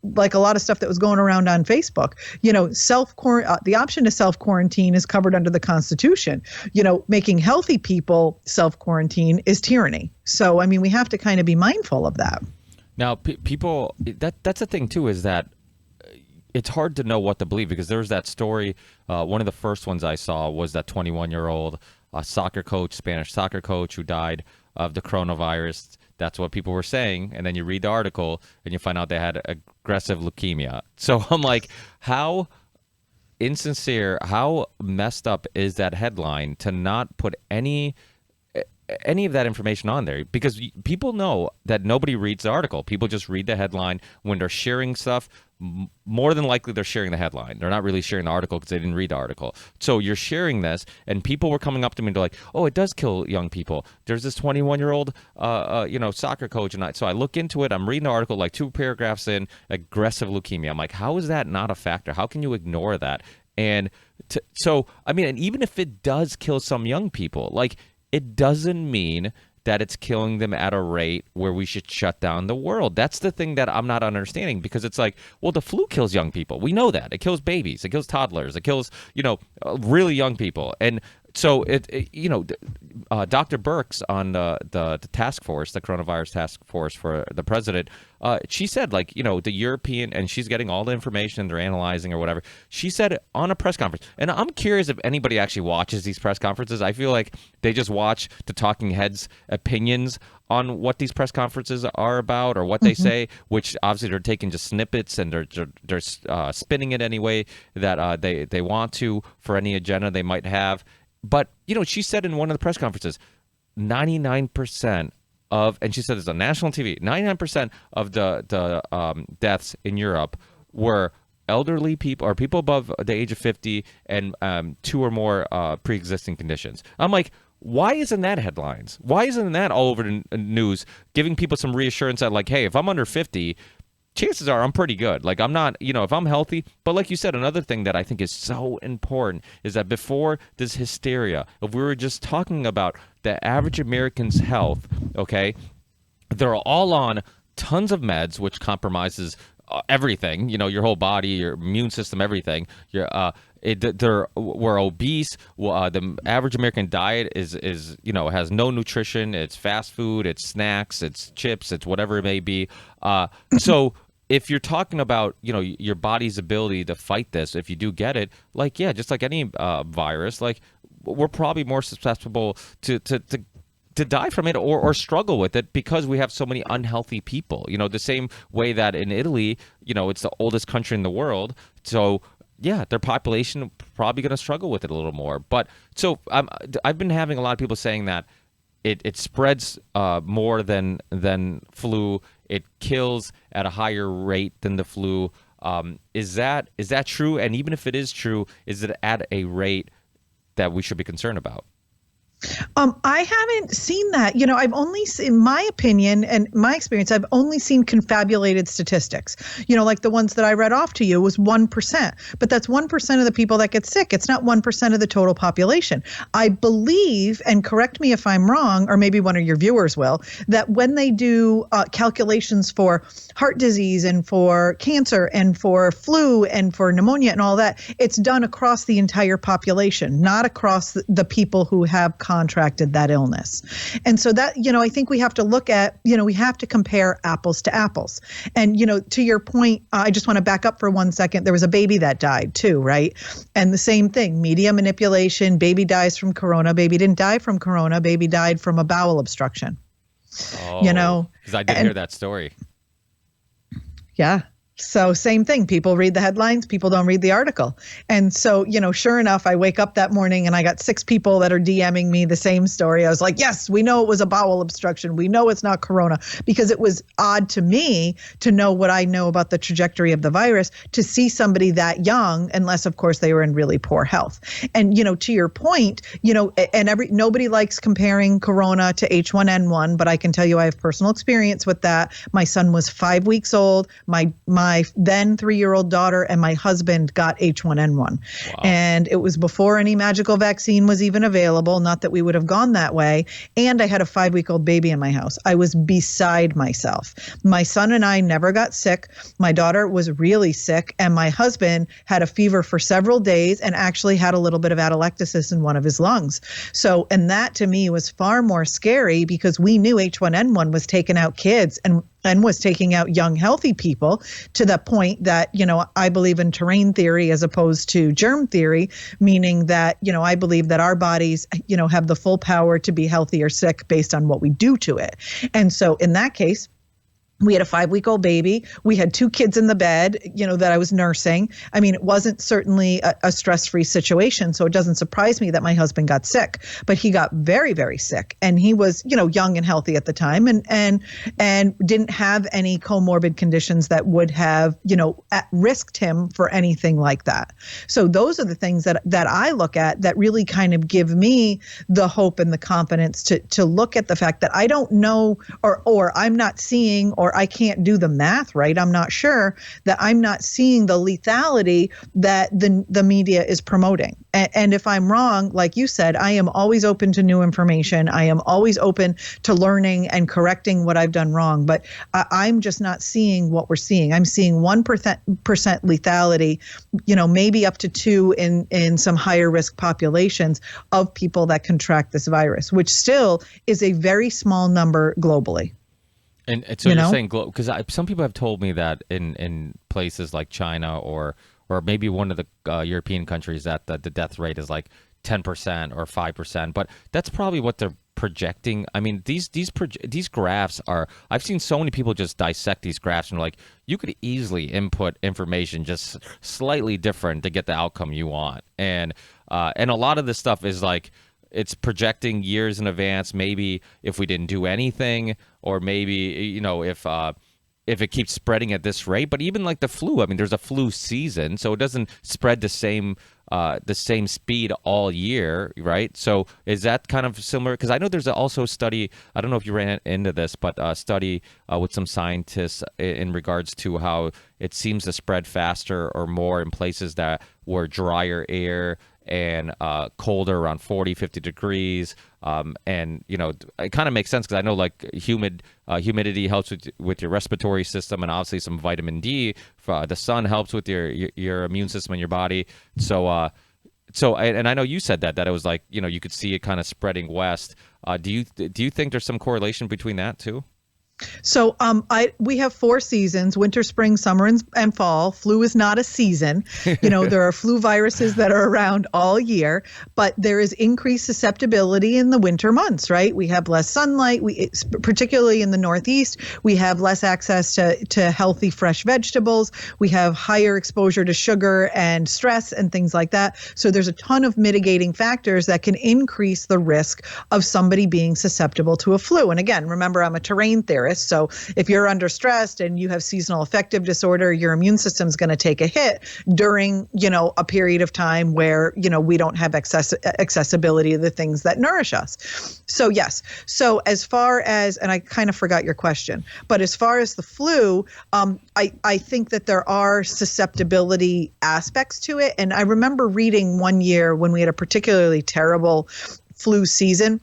like a lot of stuff that was going around on Facebook, the option to self-quarantine is covered under the Constitution. Making healthy people self-quarantine is tyranny. So, I mean, we have to kind of be mindful of that. Now, people, that's the thing too, is that it's hard to know what to believe, because there was that story. One of the first ones I saw was that 21-year-old Spanish soccer coach who died of the coronavirus. That's what people were saying. And then you read the article and you find out they had aggressive leukemia. So I'm like, how insincere, how messed up is that headline to not put any of that information on there? Because people know that nobody reads the article. People just read the headline. When they're sharing stuff, more than likely they're sharing the headline. They're not really sharing the article because they didn't read the article. So you're sharing this, and people were coming up to me and they're like, oh, it does kill young people. There's this 21-year-old soccer coach, and so I look into it. I'm reading the article, like 2 paragraphs in, aggressive leukemia. I'm like, how is that not a factor? How can you ignore that? And and even if it does kill some young people, like, it doesn't mean that it's killing them at a rate where we should shut down the world. That's the thing that I'm not understanding, because it's like, well, the flu kills young people. We know that. It kills babies. It kills toddlers. It kills, really young people. And so Dr. Birx on the task force, the coronavirus task force for the president, she said, like, the European, and she's getting all the information, they're analyzing or whatever. She said on a press conference, and I'm curious if anybody actually watches these press conferences. I feel like they just watch the talking heads' opinions on what these press conferences are about or what they say, which obviously they're taking just snippets and they're spinning it any way that they want to for any agenda they might have. But, she said in one of the press conferences, 99% of, and she said this on national TV, 99% of the deaths in Europe were elderly people or people above the age of 50 and 2 or more pre-existing conditions. I'm like, why isn't that headlines? Why isn't that all over the news, giving people some reassurance that, like, hey, if I'm under 50, chances are I'm pretty good. Like, I'm not, if I'm healthy. But like you said, another thing that I think is so important is that before this hysteria, if we were just talking about the average American's health, okay, they're all on tons of meds, which compromises everything, your whole body, your immune system, everything. We're obese. The average American diet is has no nutrition. It's fast food, it's snacks, it's chips, it's whatever it may be. So if you're talking about, your body's ability to fight this, if you do get it, like, yeah, just like any virus, like, we're probably more susceptible to die from it or struggle with it because we have so many unhealthy people. The same way that in Italy, it's the oldest country in the world. So, yeah, their population probably going to struggle with it a little more. But so I've been having a lot of people saying that it spreads more than flu, it kills at a higher rate than the flu. Is that true? And even if it is true, is it at a rate that we should be concerned about? I haven't seen that. I've only in my opinion and my experience, I've only seen confabulated statistics. Like the ones that I read off to you was 1%, but that's 1% of the people that get sick. It's not 1% of the total population. I believe, and correct me if I'm wrong, or maybe one of your viewers will, that when they do calculations for heart disease and for cancer and for flu and for pneumonia and all that, it's done across the entire population, not across the people who have contracted that illness. And so that, I think we have to look at, we have to compare apples to apples. And, to your point, I just want to back up for 1 second. There was a baby that died too, right? And the same thing, media manipulation, baby dies from corona, baby didn't die from corona, baby died from a bowel obstruction. Oh, because I did hear that story. Yeah. So same thing. People read the headlines. People don't read the article. And so, sure enough, I wake up that morning and I got 6 people that are DMing me the same story. I was like, yes, we know it was a bowel obstruction. We know it's not corona, because it was odd to me to know what I know about the trajectory of the virus, to see somebody that young, unless of course they were in really poor health. And, to your point, and nobody likes comparing corona to H1N1, but I can tell you I have personal experience with that. My son was 5 weeks old. My then 3-year-old daughter and my husband got H1N1. Wow. And it was before any magical vaccine was even available. Not that we would have gone that way. And I had a 5-week-old baby in my house. I was beside myself. My son and I never got sick. My daughter was really sick. And my husband had a fever for several days and actually had a little bit of atelectasis in one of his lungs. So, and that to me was far more scary, because we knew H1N1 was taking out kids and was taking out young, healthy people, to the point that, I believe in terrain theory as opposed to germ theory, meaning that, I believe that our bodies, have the full power to be healthy or sick based on what we do to it. And so in that case, we had a 5-week-old baby. We had 2 kids in the bed, that I was nursing. I mean, it wasn't certainly a stress-free situation. So it doesn't surprise me that my husband got sick, but he got very, very sick. And he was, young and healthy at the time, and didn't have any comorbid conditions that would have, risked him for anything like that. So those are the things that I look at that really kind of give me the hope and the confidence to look at the fact that I don't know, or I'm not seeing, or I can't do the math right. I'm not sure that I'm not seeing the lethality that the media is promoting. And if I'm wrong, like you said, I am always open to new information. I am always open to learning and correcting what I've done wrong. But I'm just not seeing what we're seeing. I'm seeing 1% lethality, maybe up to 2% in some higher risk populations of people that contract this virus, which still is a very small number globally. And so you're saying, because some people have told me that in places like China or maybe one of the European countries that the death rate is like 10% or 5%, but that's probably what they're projecting. I mean, these graphs are, I've seen so many people just dissect these graphs and like, you could easily input information just slightly different to get the outcome you want. And a lot of this stuff is like, it's projecting years in advance, maybe if we didn't do anything, or maybe, if it keeps spreading at this rate. But even like the flu, I mean, there's a flu season, so it doesn't spread the same speed all year, right? So is that kind of similar? Because I know there's also a study, I don't know if you ran into this, but a study with some scientists in regards to how it seems to spread faster or more in places that were drier air and colder, around 40, 50 degrees. And, it kind of makes sense, because I know like humidity helps with your respiratory system, and obviously some vitamin D. The sun helps with your immune system in your body. So and I know you said that it was like, you could see it kind of spreading west. Do you think there's some correlation between that too? So we have 4 seasons: winter, spring, summer, and fall. Flu is not a season. There are flu viruses that are around all year, but there is increased susceptibility in the winter months, right? We have less sunlight. Particularly in the Northeast, we have less access to healthy, fresh vegetables. We have higher exposure to sugar and stress and things like that. So there's a ton of mitigating factors that can increase the risk of somebody being susceptible to a flu. And again, remember, I'm a terrain theorist. virus. So if you're under stressed and you have seasonal affective disorder, your immune system's going to take a hit during, a period of time where, we don't have accessibility to the things that nourish us. So yes. So as far as, and I kind of forgot your question, but as far as the flu, I think that there are susceptibility aspects to it. And I remember reading one year when we had a particularly terrible flu season,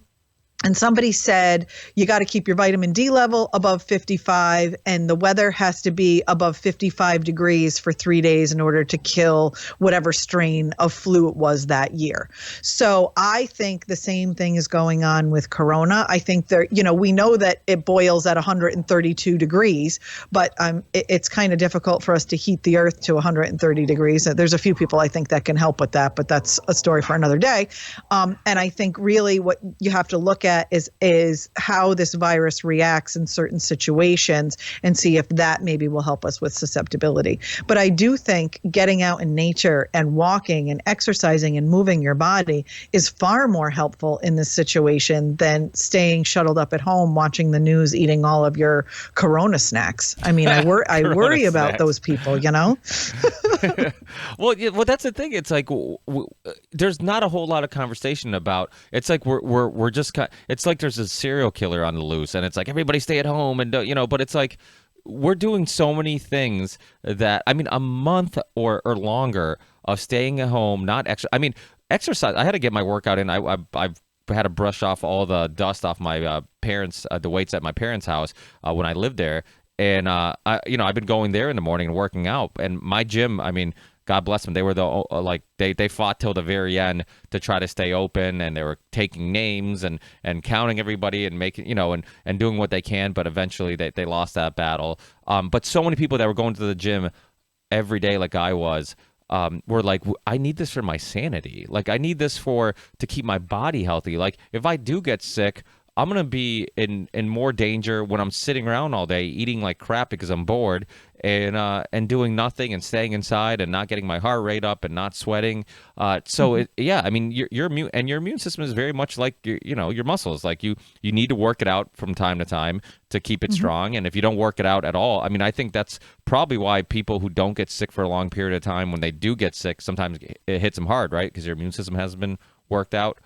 and somebody said, you got to keep your vitamin D level above 55, and the weather has to be above 55 degrees for 3 days in order to kill whatever strain of flu it was that year. So I think the same thing is going on with corona. I think there, we know that it boils at 132 degrees, but it's kind of difficult for us to heat the earth to 130 degrees. There's a few people I think that can help with that, but that's a story for another day. And I think really what you have to look at is how this virus reacts in certain situations and see if that maybe will help us with susceptibility. But I do think getting out in nature and walking and exercising and moving your body is far more helpful in this situation than staying shuttled up at home, watching the news, eating all of your Corona snacks. I mean, I worry about those people, Well, that's the thing. It's like there's not a whole lot of conversation about. It's like we're just it's like there's a serial killer on the loose, and it's like everybody stay at home, and but it's like we're doing so many things that a month or longer of staying at home, not exercise. I had to get my workout in. I've had to brush off all the dust off my parents, the weights at my parents' house when I lived there. And I've been going there in the morning and working out. And my gym, God bless them, they were they fought till the very end to try to stay open, and they were taking names and counting everybody and making and doing what they can. But eventually they lost that battle. But so many people that were going to the gym every day, like I was, were like, I need this for my sanity. Like I need this to keep my body healthy. Like if I do get sick, I'm going to be in more danger when I'm sitting around all day eating like crap because I'm bored and doing nothing and staying inside and not getting my heart rate up and not sweating. Your immune system is very much like your muscles. Like you need to work it out from time to time to keep it strong. And if you don't work it out at all, I think that's probably why people who don't get sick for a long period of time, when they do get sick, sometimes it hits them hard, right? Because your immune system hasn't been worked out.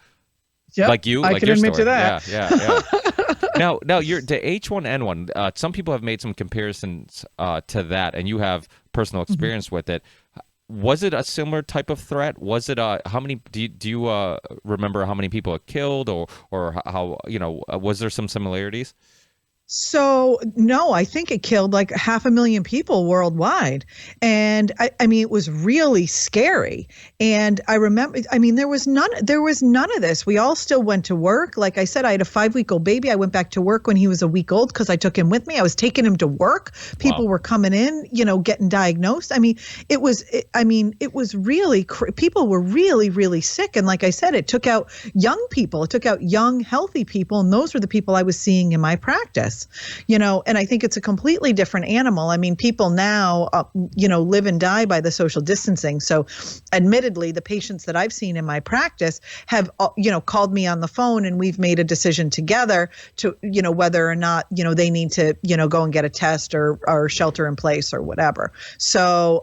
Yep, like you, I like can your admit story. to that. Yeah. Now, you're the H1N1. Some people have made some comparisons to that, and you have personal experience with it. Was it a similar type of threat? Was it how many? Do you remember how many people it killed, or how was there some similarities? So no, I think it killed like 500,000 people worldwide. And it was really scary. And I remember, there was none of this. We all still went to work. Like I said, I had a 5-week-old baby. I went back to work when he was a week old because I took him with me. I was taking him to work. People were coming in, getting diagnosed. It was really, people were really, really sick. And like I said, it took out young people. It took out young, healthy people. And those were the people I was seeing in my practice. And I think it's a completely different animal. People now, live and die by the social distancing. So admittedly, the patients that I've seen in my practice have, called me on the phone, and we've made a decision together to, whether or not, they need to, go and get a test or shelter in place or whatever. So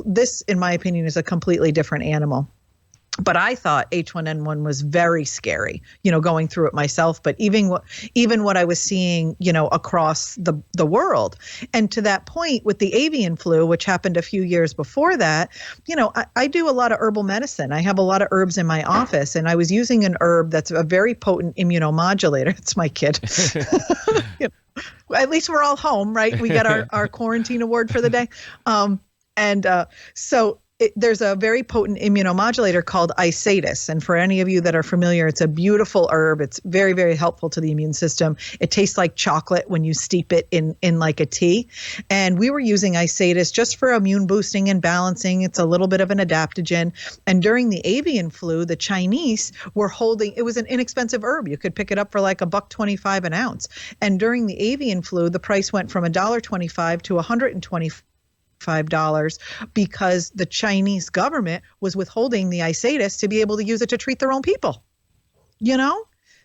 this, in my opinion, is a completely different animal. But I thought H1N1 was very scary, going through it myself, but even what I was seeing, across the world. And to that point with the avian flu, which happened a few years before that, I do a lot of herbal medicine. I have a lot of herbs in my office, and I was using an herb that's a very potent immunomodulator. It's my kid. At least we're all home, right? We got our quarantine award for the day. There's a very potent immunomodulator called Isatis. And for any of you that are familiar, it's a beautiful herb. It's very, very helpful to the immune system. It tastes like chocolate when you steep it in like a tea. And we were using Isatis just for immune boosting and balancing. It's a little bit of an adaptogen. And during the avian flu, the Chinese were it was an inexpensive herb. You could pick it up for like $1.25 an ounce. And during the avian flu, the price went from $1.25 to $125 because the Chinese government was withholding the Isatis to be able to use it to treat their own people,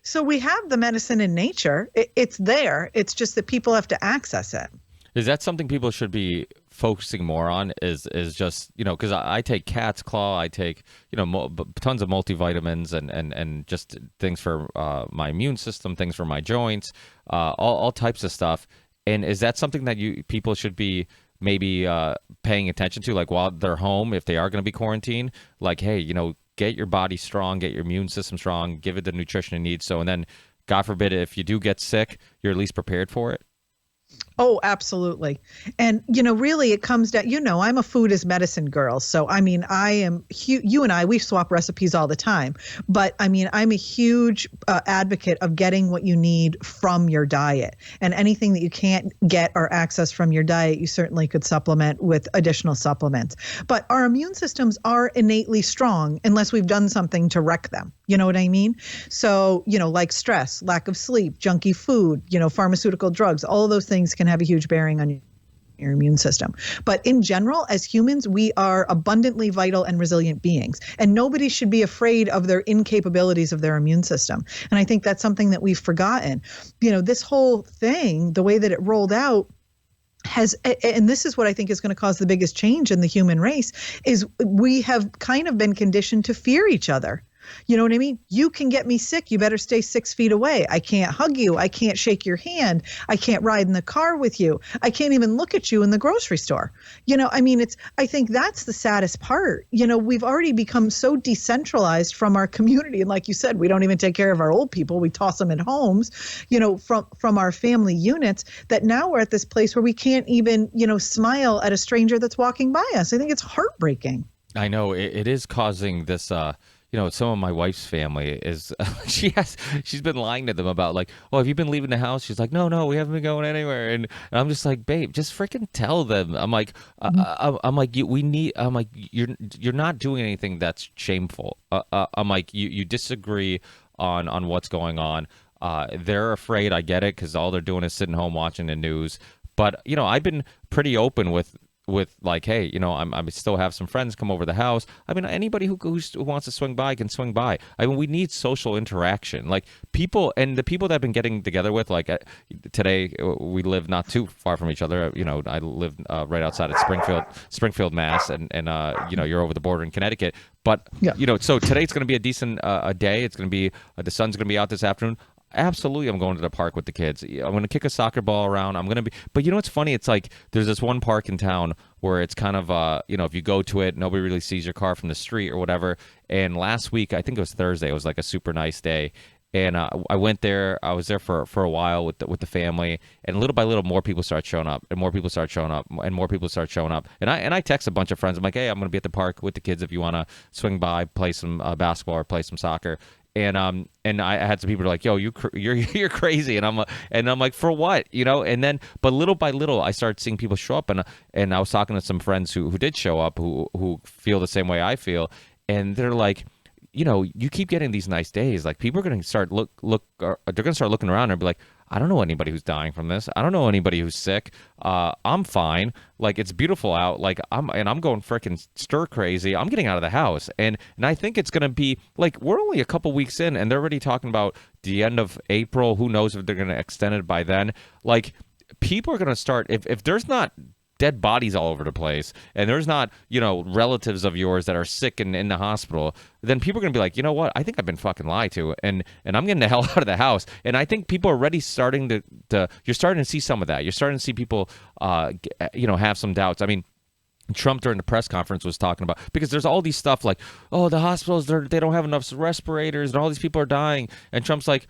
So we have the medicine in nature. It's there. It's just that people have to access it. Is that something people should be focusing more on? Is just, because I take cat's claw, I take, tons of multivitamins and just things for my immune system, things for my joints, all types of stuff. And is that something that people should be maybe paying attention to, like while they're home, if they are going to be quarantined, like, hey, get your body strong, get your immune system strong, give it the nutrition it needs. So, and then God forbid, if you do get sick, you're at least prepared for it. Oh, absolutely. And, really it comes down, I'm a food is medicine girl. So, I mean, you and I, we swap recipes all the time. But I mean, I'm a huge advocate of getting what you need from your diet. And anything that you can't get or access from your diet, you certainly could supplement with additional supplements. But our immune systems are innately strong unless we've done something to wreck them. You know what I mean? So, like stress, lack of sleep, junky food, pharmaceutical drugs, all of those things can have a huge bearing on your immune system. But in general, as humans, we are abundantly vital and resilient beings, and nobody should be afraid of their incapabilities of their immune system. And I think that's something that we've forgotten. This whole thing, the way that it rolled out, and this is what I think is going to cause the biggest change in the human race, is we have kind of been conditioned to fear each other. You know what I mean? You can get me sick. You better stay 6 feet away. I can't hug you. I can't shake your hand. I can't ride in the car with you. I can't even look at you in the grocery store. I think that's the saddest part. We've already become so decentralized from our community. And like you said, we don't even take care of our old people. We toss them in homes, from our family units, that now we're at this place where we can't even, smile at a stranger that's walking by us. I think it's heartbreaking. I know it is causing this, some of my wife's family is, she's been lying to them about like, oh, have you been leaving the house? She's like, no, we haven't been going anywhere. And I'm just like, babe, just freaking tell them. I'm like, you're not doing anything that's shameful. I'm like, you disagree on what's going on. They're afraid. I get it, because all they're doing is sitting home watching the news. But, I've been pretty open with like, hey, I still have some friends come over the house. I mean, anybody who wants to swing by can swing by. I mean, we need social interaction. Like people, and the people that I've been getting together with, like today, we live not too far from each other. I live right outside of Springfield, Mass, and you're over the border in Connecticut. But, yeah. So today's going to be a decent a day. It's going to be, the sun's going to be out this afternoon. Absolutely, I'm going to the park with the kids. I'm going to kick a soccer ball around. I'm going to be, but what's funny? It's like there's this one park in town where it's kind of, if you go to it, nobody really sees your car from the street or whatever. And last week, I think it was Thursday, it was like a super nice day. And I went there. I was there for a while with the family, and little by little, more people start showing up, and more people start showing up, and more people start showing up. And I text a bunch of friends. I'm like, hey, I'm going to be at the park with the kids if you want to swing by, play some basketball or play some soccer. And I had some people like, yo, you're crazy, and I'm like, for what, And then, but little by little, I started seeing people show up, and I was talking to some friends who did show up, who feel the same way I feel, and they're like, you keep getting these nice days. Like people are going to start they're going to start looking around and be like, I don't know anybody who's dying from this. I don't know anybody who's sick. I'm fine. Like it's beautiful out. Like I'm going freaking stir crazy. I'm getting out of the house. And I think it's going to be like, we're only a couple weeks in and they're already talking about the end of April. Who knows if they're going to extend it by then. Like people are going to start, if there's not dead bodies all over the place, and there's not, relatives of yours that are sick and in the hospital, then people are going to be like, you know what? I think I've been fucking lied to, and I'm getting the hell out of the house. And I think people are already starting to you're starting to see some of that. You're starting to see people, have some doubts. I mean, Trump during the press conference was talking about, because there's all these stuff like, oh, the hospitals, they don't have enough respirators, and all these people are dying. And Trump's like,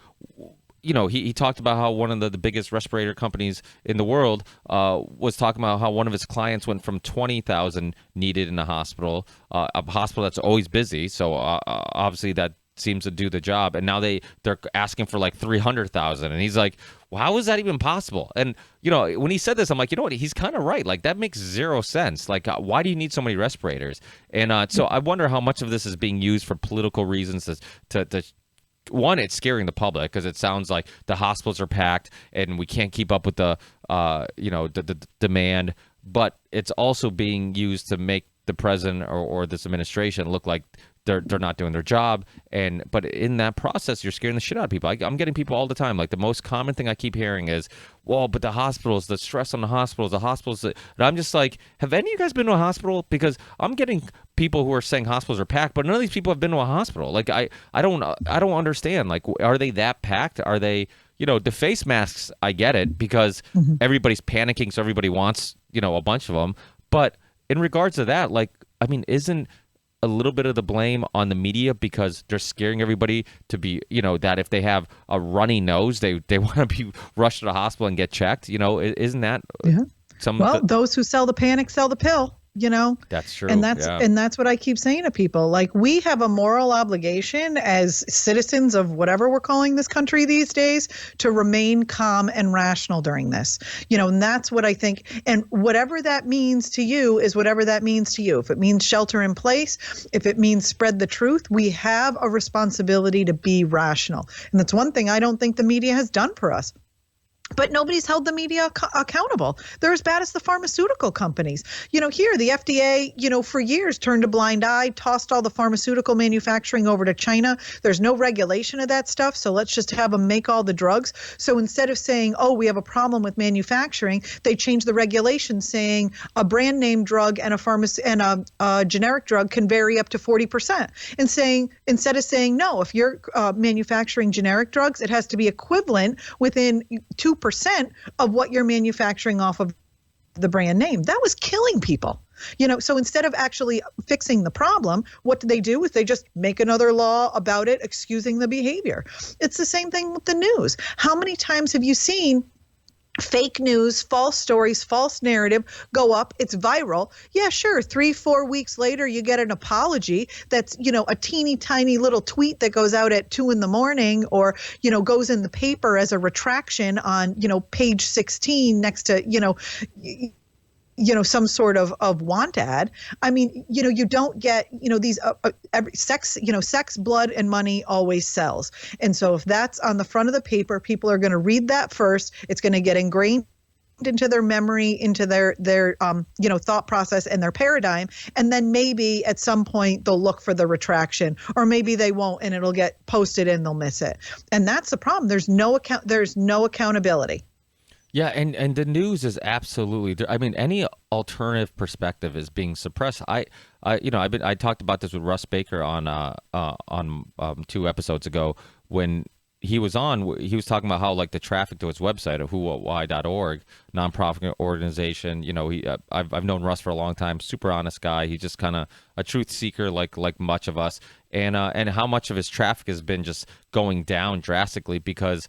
he talked about how one of the biggest respirator companies in the world was talking about how one of his clients went from 20,000 needed in the hospital, a hospital that's always busy. So obviously that seems to do the job. And now they're asking for like 300,000. And he's like, well, how is that even possible? And, when he said this, I'm like, you know what? He's kind of right. Like that makes zero sense. Like, why do you need so many respirators? And so I wonder how much of this is being used for political reasons to one, it's scaring the public because it sounds like the hospitals are packed and we can't keep up with the demand. But it's also being used to make the president or this administration look like they're not doing their job. But in that process, you're scaring the shit out of people. I'm getting people all the time. Like the most common thing I keep hearing is, well, but the hospitals, the stress on the hospitals. And I'm just like, have any of you guys been to a hospital? Because I'm getting people who are saying hospitals are packed, but none of these people have been to a hospital. Like I don't understand. Like, are they that packed? Are they, the face masks? I get it because everybody's panicking, so everybody wants, a bunch of them. But in regards to that, like, I mean, isn't a little bit of the blame on the media because they're scaring everybody to be, that if they have a runny nose, they want to be rushed to the hospital and get checked? Isn't that those who sell the panic sell the pill. That's true. And that's what I keep saying to people. Like, we have a moral obligation as citizens of whatever we're calling this country these days to remain calm and rational during this. And that's what I think. And whatever that means to you is whatever that means to you. If it means shelter in place, if it means spread the truth, we have a responsibility to be rational. And that's one thing I don't think the media has done for us. But nobody's held the media accountable. They're as bad as the pharmaceutical companies. Here, the FDA, for years turned a blind eye, tossed all the pharmaceutical manufacturing over to China. There's no regulation of that stuff, so let's just have them make all the drugs. So instead of saying, oh, we have a problem with manufacturing, they changed the regulation saying a brand name drug and a generic drug can vary up to 40%. And saying, instead of saying, no, if you're manufacturing generic drugs, it has to be equivalent within 2% of what you're manufacturing off of the brand name. That was killing people. So instead of actually fixing the problem, what they do is they just make another law about it, excusing the behavior. It's the same thing with the news. How many times have you seen fake news, false stories, false narrative go up? It's viral. Yeah, sure. 3-4 weeks later, you get an apology that's, a teeny tiny little tweet that goes out at 2 a.m. or, goes in the paper as a retraction on, page 16 next to, some sort of want ad. I mean, you don't get, these sex, blood, and money always sells. And so if that's on the front of the paper, people are going to read that first. It's going to get ingrained into their memory, into their thought process and their paradigm. And then maybe at some point they'll look for the retraction, or maybe they won't, and it'll get posted and they'll miss it. And that's the problem. There's no accountability. Yeah, and the news is absolutely. I mean, any alternative perspective is being suppressed. I talked about this with Russ Baker on 2 episodes ago when he was on. He was talking about how, like, the traffic to his website of whowhatwhy.org, nonprofit organization. I've known Russ for a long time. Super honest guy. He's just kind of a truth seeker, like much of us. And how much of his traffic has been just going down drastically because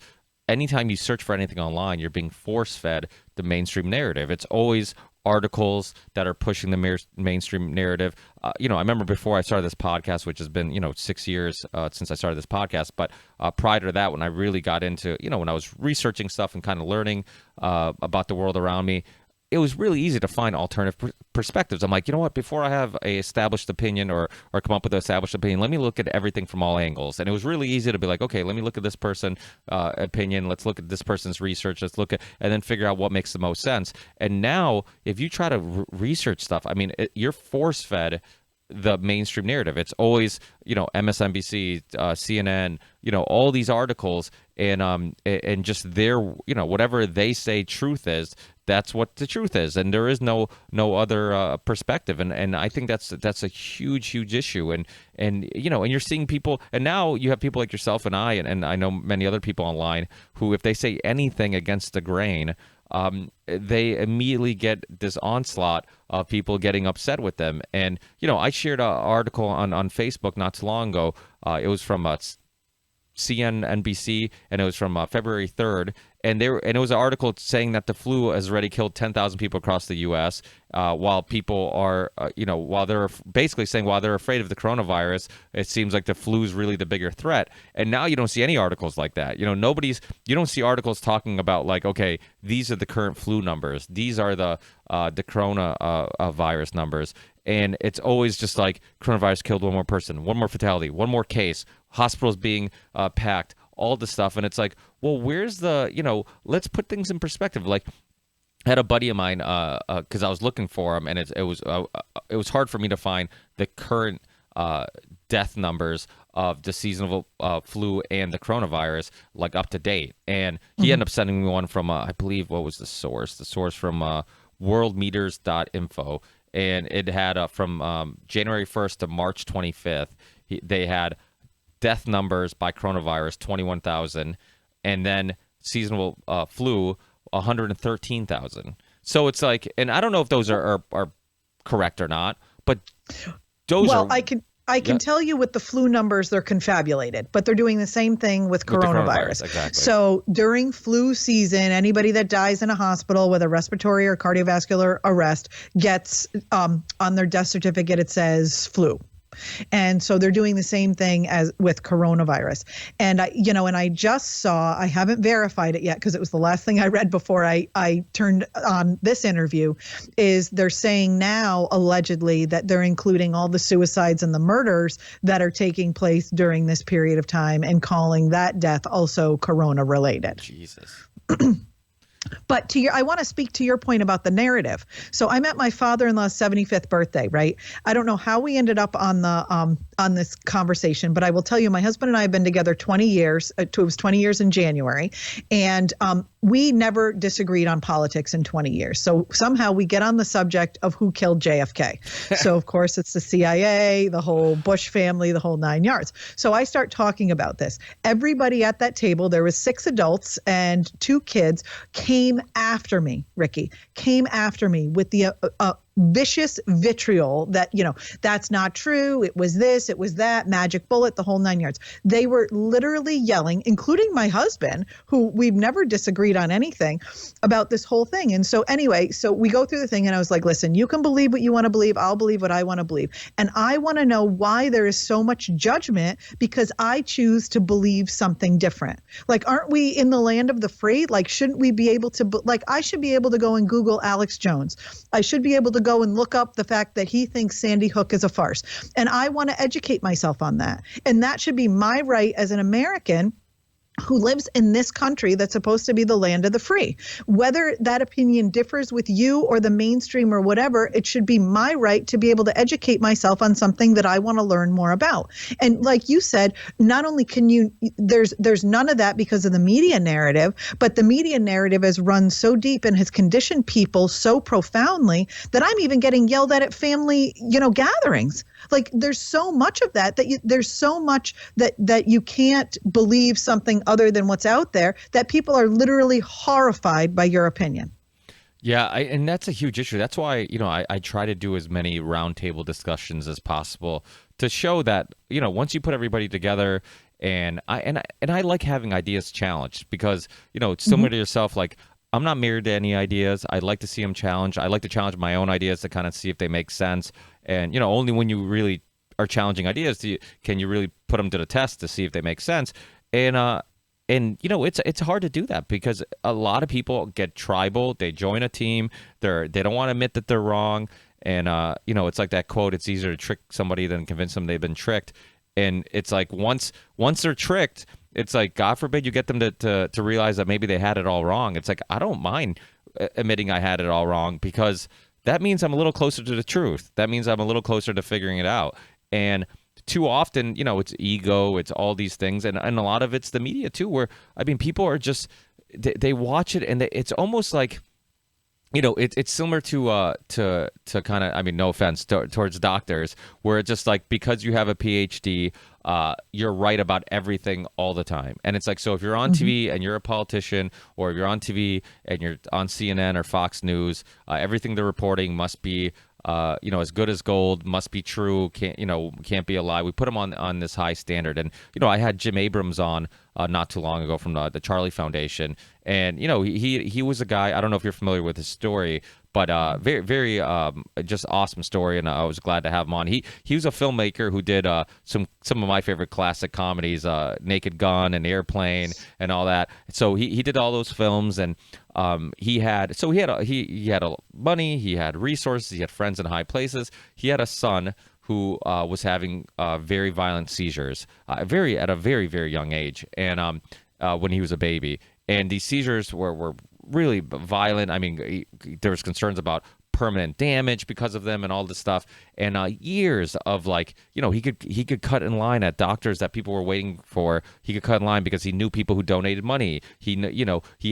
anytime you search for anything online, you're being force-fed the mainstream narrative. It's always articles that are pushing the mainstream narrative. I remember before I started this podcast, which has been, 6 years since I started this podcast, but prior to that, when I really got into, when I was researching stuff and kind of learning about the world around me, it was really easy to find alternative perspectives. I'm like, you know what? Before I have a established opinion or come up with an established opinion, let me look at everything from all angles. And it was really easy to be like, okay, let me look at this person's opinion. Let's look at this person's research. Let's look at, and then figure out what makes the most sense. And now, if you try to research stuff, I mean, you're force-fed the mainstream narrative. It's always, MSNBC, CNN, all these articles, and just their, whatever they say truth is, that's what the truth is, and there is no other perspective, and I think that's a huge issue, and you're seeing people, and now you have people like yourself and I know many other people online who, if they say anything against the grain, they immediately get this onslaught of people getting upset with them. And I shared an article on Facebook not too long ago. It was from CNBC, and it was from February 3rd, and it was an article saying that the flu has already killed 10,000 people across the U.S. While people are, while they're basically saying while they're afraid of the coronavirus, it seems like the flu is really the bigger threat. And now you don't see any articles like that. You don't see articles talking about like, okay, these are the current flu numbers, these are the coronavirus numbers. And it's always just like coronavirus killed one more person, one more fatality, one more case, hospitals being packed, all this stuff. And it's like, well, where's the, let's put things in perspective. Like, I had a buddy of mine, because I was looking for him, and it was hard for me to find the current death numbers of the seasonal flu and the coronavirus, like up to date. And he ended up sending me one from, I believe, what was the source? The source from worldmeters.info. And it had from January 1st to March 25th, they had death numbers by coronavirus, 21,000. And then seasonal flu, 113,000. So it's like, and I don't know if those are correct or not, but those are. I can tell you with the flu numbers, they're confabulated, but they're doing the same thing with coronavirus. Exactly. So during flu season, anybody that dies in a hospital with a respiratory or cardiovascular arrest gets on their death certificate, it says flu. And so they're doing the same thing as with coronavirus. And I just saw, I haven't verified it yet because it was the last thing I read before I turned on this interview, is they're saying now allegedly that they're including all the suicides and the murders that are taking place during this period of time and calling that death also corona related. Jesus. But I want to speak to your point about the narrative. So I'm at my father-in-law's 75th birthday, right? I don't know how we ended up on this conversation, but I will tell you, my husband and I have been together 20 years. It was 20 years in January, and we never disagreed on politics in 20 years. So somehow we get on the subject of who killed JFK. So of course it's the CIA, the whole Bush family, the whole 9 yards. So I start talking about this. Everybody at that table, there was 6 adults and 2 kids, came after me, Ricky, came after me with the vicious vitriol that, that's not true. It was this, it was that, magic bullet, the whole 9 yards. They were literally yelling, including my husband, who we've never disagreed on anything, about this whole thing. And so anyway, so we go through the thing and I was like, listen, you can believe what you want to believe. I'll believe what I want to believe. And I want to know why there is so much judgment because I choose to believe something different. Like, aren't we in the land of the free? Like, shouldn't we be able to, I should be able to go and Google Alex Jones. I should be able to go and look up the fact that he thinks Sandy Hook is a farce. And I want to educate myself on that. And that should be my right as an American who lives in this country that's supposed to be the land of the free. Whether that opinion differs with you or the mainstream or whatever, it should be my right to be able to educate myself on something that I want to learn more about. And like you said, not only can you, there's none of that because of the media narrative, but the media narrative has run so deep and has conditioned people so profoundly that I'm even getting yelled at family, gatherings. Like, there's so much of that there's so much that you can't believe something other than what's out there, that people are literally horrified by your opinion. Yeah, and that's a huge issue. That's why, I try to do as many roundtable discussions as possible to show that, once you put everybody together, and I like having ideas challenged because, it's similar to yourself. Like, I'm not married to any ideas. I like to see them challenged. I like to challenge my own ideas to kind of see if they make sense. And, only when you really are challenging ideas can you really put them to the test to see if they make sense. And it's hard to do that because a lot of people get tribal. They join a team. They don't want to admit that they're wrong. And, it's like that quote, it's easier to trick somebody than convince them they've been tricked. And it's like once they're tricked, it's like, God forbid you get them to realize that maybe they had it all wrong. It's like, I don't mind admitting I had it all wrong because that means I'm a little closer to the truth. That means I'm a little closer to figuring it out. And too often, it's ego, it's all these things. And a lot of it's the media too, where, people are just, they watch it and it's almost like, it's similar to kind of, no offense towards doctors, where it's just like, because you have a PhD, you're right about everything all the time. And it's like, so if you're on TV and you're a politician, or if you're on TV and you're on CNN or Fox News, everything they're reporting must be, as good as gold, must be true, can't be a lie. We put them on this high standard. And, I had Jim Abrams on not too long ago from the Charlie Foundation. And, he was a guy, I don't know if you're familiar with his story, but very, very just awesome story. And I was glad to have him on. He was a filmmaker who did some of my favorite classic comedies, Naked Gun and Airplane and all that. So he did all those films, and he had money, he had resources, he had friends in high places. He had a son who was having very violent seizures, at a very, very young age, and when he was a baby. And these seizures were really violent. There was concerns about permanent damage because of them and all this stuff. And years of like, he could cut in line at doctors that people were waiting for. He could cut in line because he knew people who donated money. He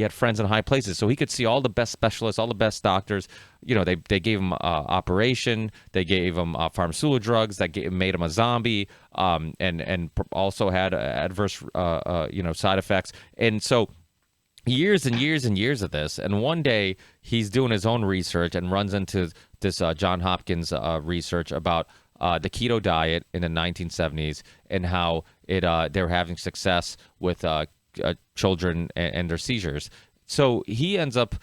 had friends in high places, so he could see all the best specialists, all the best doctors. They gave him operation, they gave him pharmaceutical drugs that made him a zombie, and also had adverse side effects. And so years and years and years of this, and one day he's doing his own research and runs into this John Hopkins research about the keto diet in the 1970s and how they were having success with children and their seizures. So he ends up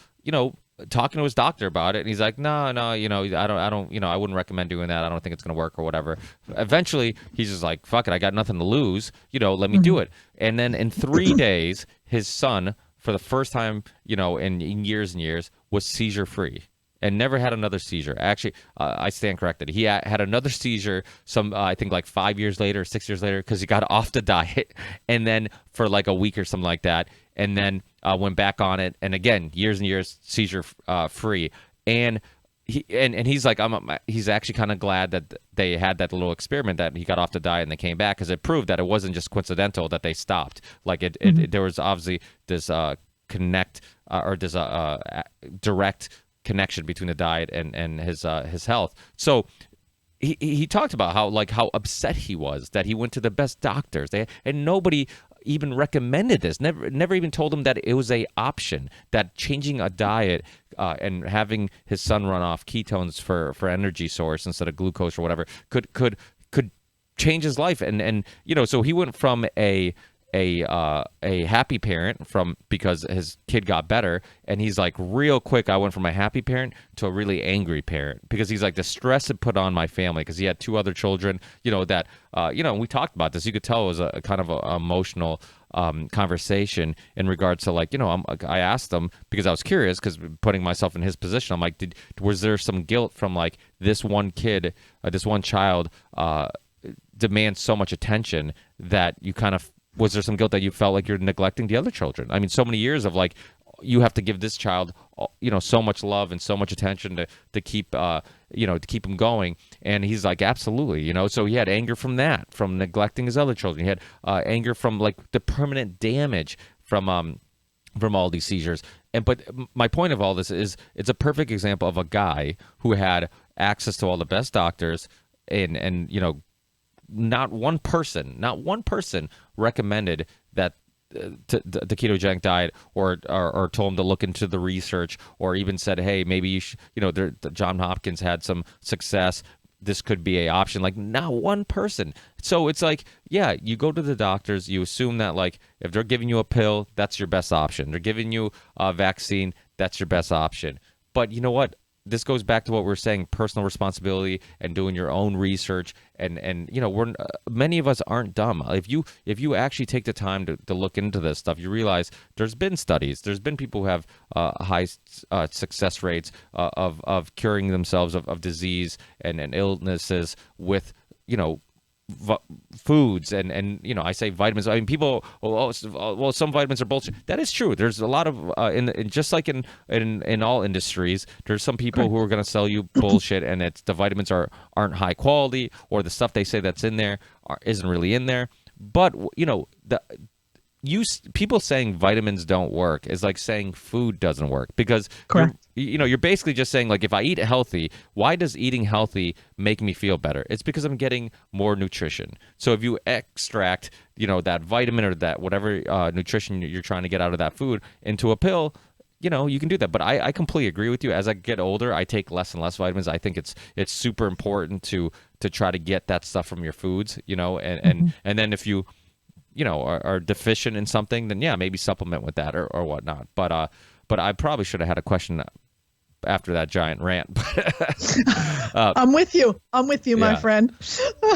talking to his doctor about it, and he's like, no, I don't, I wouldn't recommend doing that. I don't think it's going to work or whatever. Eventually, he's just like, fuck it, I got nothing to lose. Let me do it. And then in 3 days, his son, for the first time, in years and years, was seizure free and never had another seizure. Actually, I stand corrected. He had another seizure I think like 5 years later, 6 years later, because he got off the diet, and then for like a week or something like that, and then went back on it, and again, years and years seizure free. And he's like, he's actually kind of glad that they had that little experiment that he got off the diet and they came back, because it proved that it wasn't just coincidental that they stopped. Like there was obviously this direct connection between the diet and his health. So he talked about how upset he was that he went to the best doctors, and nobody even recommended this, never even told him that it was a option, that changing a diet and having his son run off ketones for energy source instead of glucose or whatever could change his life. And so he went from a happy parent because his kid got better, and he's like, real quick, I went from a happy parent to a really angry parent, because he's like, the stress it put on my family, because he had 2 other children, that we talked about this. You could tell it was a kind of a emotional conversation in regards to like, I asked him, because I was curious, because putting myself in his position, I'm like, was there some guilt from like this one kid, this one child demands so much attention that you kind of, was there some guilt that you felt like you're neglecting the other children? I mean, so many years of like, you have to give this child, so much love and so much attention to keep, to keep him going. And he's like, absolutely, So he had anger from that, from neglecting his other children. He had anger from like the permanent damage from all these seizures. But my point of all this is, it's a perfect example of a guy who had access to all the best doctors, and not one person recommended that the ketogenic diet, or told him to look into the research, or even said, hey, maybe you should, John Hopkins had some success, this could be a option. Like, not one person. So it's like, yeah, you go to the doctors, you assume that like, if they're giving you a pill, that's your best option. They're giving you a vaccine, that's your best option. But you know what? This goes back to what we're saying: personal responsibility and doing your own research. And many of us aren't dumb. If you actually take the time to look into this stuff, you realize there's been studies. There's been people who have high success rates of curing themselves of disease and illnesses with foods and I say vitamins. I mean, people, well, some vitamins are bullshit. That is true. There's a lot of just like in all industries, there's some people who are going to sell you bullshit, and it's the vitamins aren't high quality, or the stuff they say that's in there isn't really in there. But people saying vitamins don't work is like saying food doesn't work, because you're basically just saying, like, if I eat healthy, why does eating healthy make me feel better? It's because I'm getting more nutrition. So if you extract that vitamin or that whatever nutrition you're trying to get out of that food into a pill, you can do that. But I completely agree with you. As I get older, I take less and less vitamins. I think it's super important to try to get that stuff from your foods, and then if you are deficient in something, then yeah, maybe supplement with that or whatnot. But I probably should have had a question after that giant rant. I'm with you, my friend.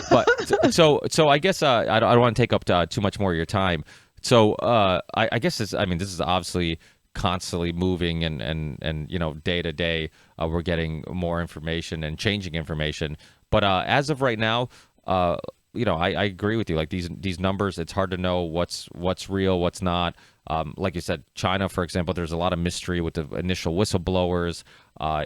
But so I guess I don't want to take up too much more of your time. So I guess this is obviously constantly moving, and day to day we're getting more information and changing information. But as of right now, I agree with you. Like these numbers, it's hard to know what's real, what's not. Like you said, China, for example, there's a lot of mystery with the initial whistleblowers. I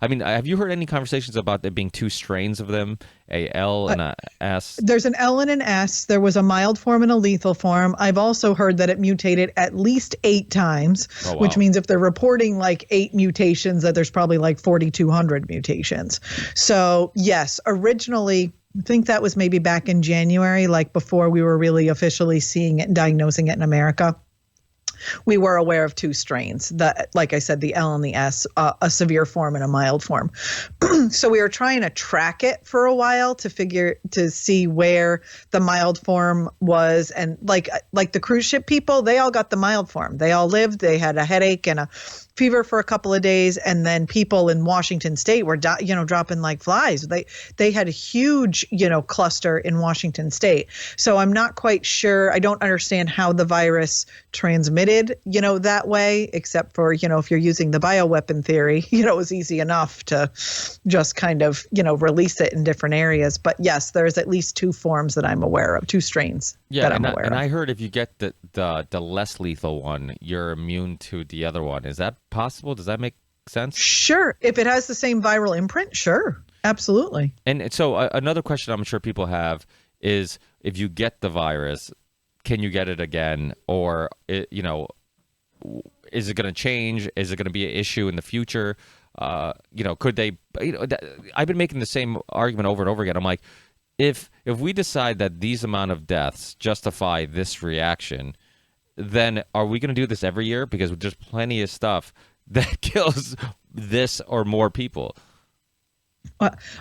mean, have you heard any conversations about there being two strains of them, a L and a S? There's an L and an S. There was a mild form and a lethal form. I've also heard that it mutated at least 8 times, which means if they're reporting like 8 mutations, that there's probably like 4,200 mutations. So yes, originally, I think that was maybe back in January, like before we were really officially seeing it and diagnosing it in America. We were aware of 2 strains, like I said, the L and the S, a severe form and a mild form. So we were trying to track it for a while to see where the mild form was. And like the cruise ship people, they all got the mild form. They all lived, they had a headache and a fever for a couple of days. And then people in Washington State were, dropping like flies. They had a huge, cluster in Washington State. So I'm not quite sure. I don't understand how the virus transmitted, that way, except for, if you're using the bioweapon theory, it was easy enough to just kind of, release it in different areas. But yes, there's at least 2 forms that I'm aware of, 2 strains that I'm aware of. And I heard if you get the less lethal one, you're immune to the other one. Is that possible? Does that make sense? Sure. If it has the same viral imprint, sure. Absolutely. And so another question I'm sure people have is, if you get the virus, can you get it again? Or, is it going to change? Is it going to be an issue in the future? Could they, I've been making the same argument over and over again. I'm like, if we decide that these amount of deaths justify this reaction, then are we going to do this every year? Because there's plenty of stuff that kills this or more people.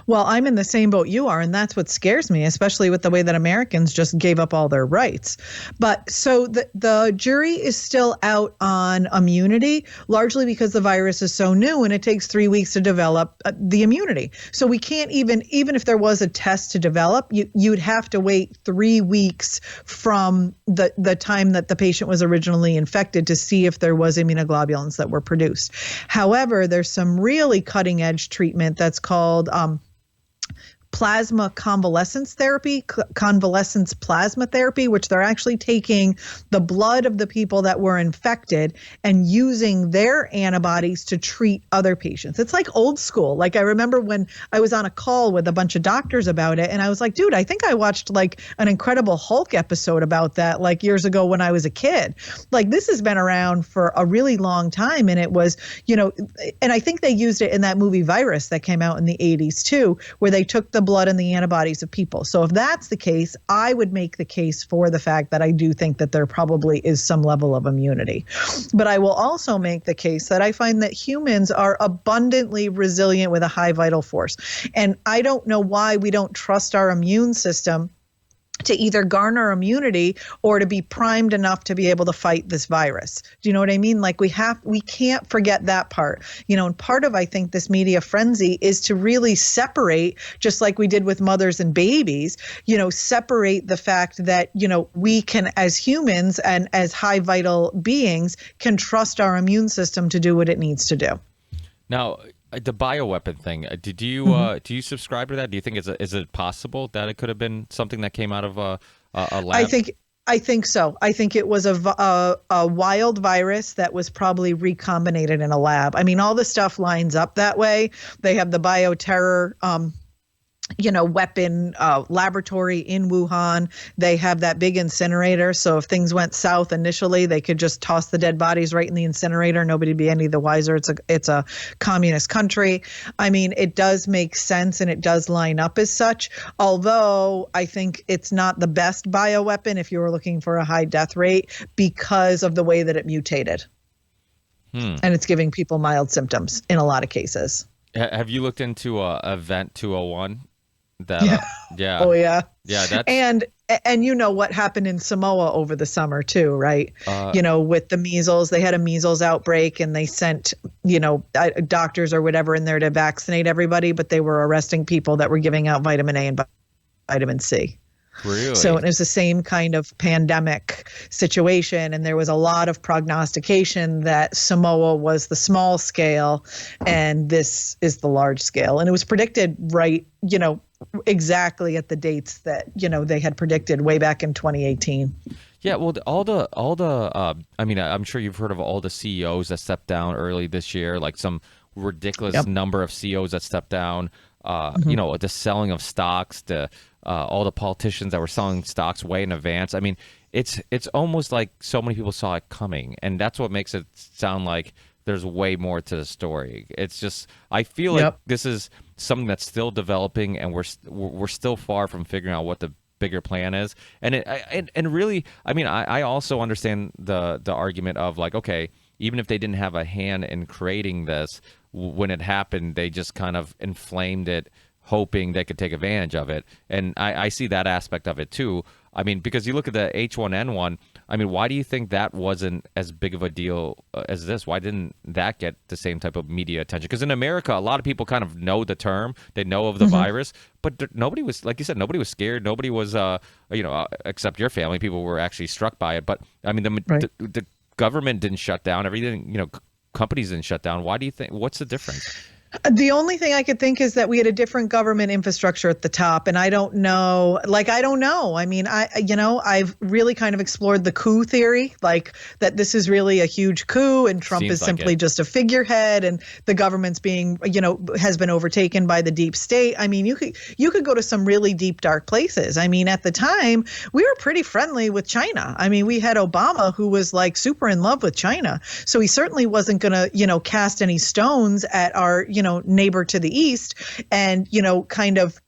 Well, I'm in the same boat you are, and that's what scares me, especially with the way that Americans just gave up all their rights. But so the jury is still out on immunity, largely because the virus is so new and it takes 3 weeks to develop the immunity. So we can't even if there was a test to develop, you'd have to wait 3 weeks from the time that the patient was originally infected to see if there was immunoglobulins that were produced. However, there's some really cutting edge treatment that's called plasma convalescence therapy, convalescence plasma therapy, which they're actually taking the blood of the people that were infected and using their antibodies to treat other patients. It's like old school. Like I remember when I was on a call with a bunch of doctors about it, and I was like, dude, I think I watched like an Incredible Hulk episode about that like years ago when I was a kid. Like this has been around for a really long time. And it was, and I think they used it in that movie Virus that came out in the 80s too, where they took the blood and the antibodies of people. So if that's the case, I would make the case for the fact that I do think that there probably is some level of immunity. But I will also make the case that I find that humans are abundantly resilient with a high vital force. And I don't know why we don't trust our immune system to either garner immunity or to be primed enough to be able to fight this virus. Do you know what I mean? Like we can't forget that part. And part of, I think, this media frenzy is to really separate, just like we did with mothers and babies, separate the fact that, we can, as humans and as high vital beings, can trust our immune system to do what it needs to do. Now, the bioweapon thing, do you subscribe to that? Do you think is it possible that it could have been something that came out of a lab? I think so. I think it was a wild virus that was probably recombinated in a lab. I mean, all the stuff lines up that way. They have the bioterror weapon laboratory in Wuhan. They have that big incinerator. So if things went south initially, they could just toss the dead bodies right in the incinerator. Nobody'd be any the wiser. It's a communist country. I mean, it does make sense and it does line up as such. Although I think it's not the best bioweapon if you were looking for a high death rate because of the way that it mutated. And it's giving people mild symptoms in a lot of cases. Have you looked into Event 201? Yeah. Oh yeah. Yeah. That's... And what happened in Samoa over the summer too, right? With the measles, they had a measles outbreak and they sent, doctors or whatever in there to vaccinate everybody, but they were arresting people that were giving out vitamin A and vitamin C. Really? So it was the same kind of pandemic situation. And there was a lot of prognostication that Samoa was the small scale and this is the large scale. And it was predicted right, exactly at the dates that, they had predicted way back in 2018. Yeah, well, I'm sure you've heard of all the CEOs that stepped down early this year, like some ridiculous number of CEOs that stepped down, the selling of stocks, all the politicians that were selling stocks way in advance. I mean, it's almost like so many people saw it coming, and that's what makes it sound like there's way more to the story. It's just, I feel like this is something that's still developing, and we're still far from figuring out what the bigger plan is. And really, I mean, I also understand the argument of like, okay, even if they didn't have a hand in creating this, when it happened, they just kind of inflamed it, hoping they could take advantage of it. And I see that aspect of it too. I mean, because you look at the H1N1, I mean, why do you think that wasn't as big of a deal as this? Why didn't that get the same type of media attention? Because in America, a lot of people kind of know the term, they know of the virus, but nobody was, like you said, nobody was scared. Nobody was, except your family, people were actually struck by it. But I mean, the government didn't shut down everything, companies didn't shut down. Why do you think, what's the difference? The only thing I could think is that we had a different government infrastructure at the top, and I don't know. I mean, I've really kind of explored the coup theory, like that this is really a huge coup, and Trump is simply just a figurehead, and the government's being, has been overtaken by the deep state. I mean, you could go to some really deep, dark places. I mean, at the time, we were pretty friendly with China. I mean, we had Obama, who was like super in love with China, so he certainly wasn't going to, cast any stones at our, neighbor to the east and, kind of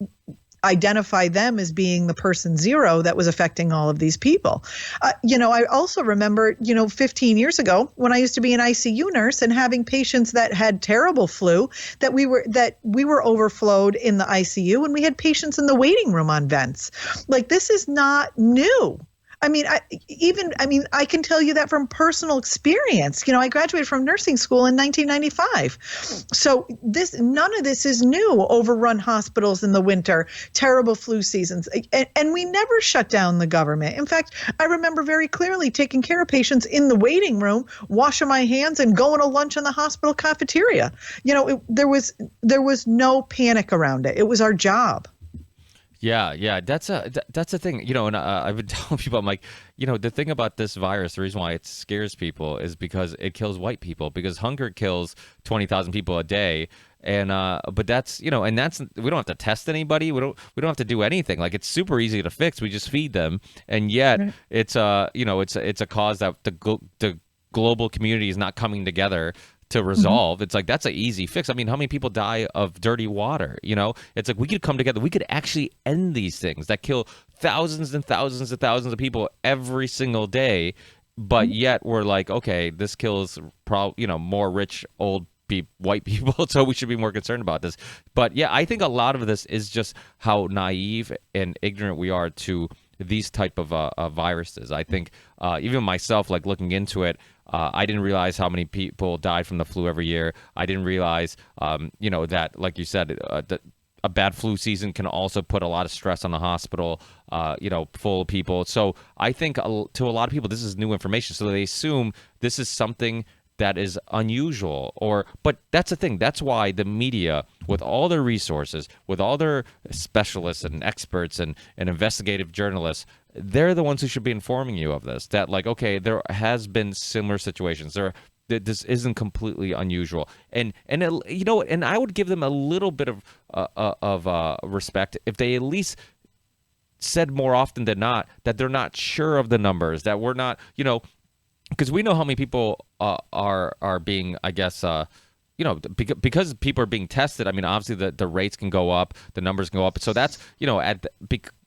identify them as being the person zero that was affecting all of these people. I also remember, 15 years ago when I used to be an ICU nurse and having patients that had terrible flu, that we were overflowed in the ICU, and we had patients in the waiting room on vents. Like, this is not new. I mean, I can tell you that from personal experience. I graduated from nursing school in 1995. So none of this is new. Overrun hospitals in the winter, terrible flu seasons. And we never shut down the government. In fact, I remember very clearly taking care of patients in the waiting room, washing my hands and going to lunch in the hospital cafeteria. There was no panic around it. It was our job. Yeah, that's a thing, and I've been telling people, I'm like, the thing about this virus, the reason why it scares people is because it kills white people, because hunger kills 20,000 people a day, and but that's, and that's, we don't have to test anybody, we don't have to do anything, like, it's super easy to fix, we just feed them, and yet it's it's a cause that the global community is not coming together to resolve. It's like, that's an easy fix. I mean, how many people die of dirty water? It's like, we could come together. We could actually end these things that kill thousands and thousands and thousands of people every single day. But yet we're like, okay, this kills more rich, old white people, so we should be more concerned about this. But yeah, I think a lot of this is just how naive and ignorant we are to these type of viruses. I think even myself, like, looking into it, I didn't realize how many people died from the flu every year. I didn't realize, that, like you said, that a bad flu season can also put a lot of stress on the hospital, full of people. So I think to a lot of people, this is new information. So they assume this is something that is unusual, but that's the thing. That's why the media, with all their resources, with all their specialists and experts and investigative journalists, they're the ones who should be informing you of this. That, like, okay, there has been similar situations. This isn't completely unusual, and I would give them a little bit of respect if they at least said more often than not that they're not sure of the numbers, that we're not, because we know how many people are being, I guess, because people are being tested. I mean, obviously the rates can go up, the numbers can go up. So that's,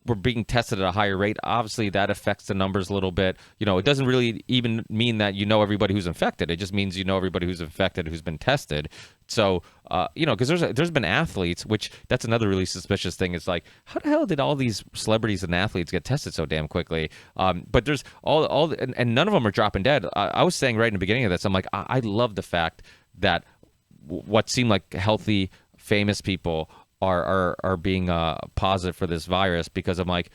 we're being tested at a higher rate. Obviously, that affects the numbers a little bit. It doesn't really even mean that everybody who's infected. It just means everybody who's infected who's been tested. So, because there's been athletes, which that's another really suspicious thing. It's like, how the hell did all these celebrities and athletes get tested so damn quickly? But there's and none of them are dropping dead. I was saying right in the beginning of this, I'm like, I love the fact that what seemed like healthy, famous people are being positive for this virus, because I'm like,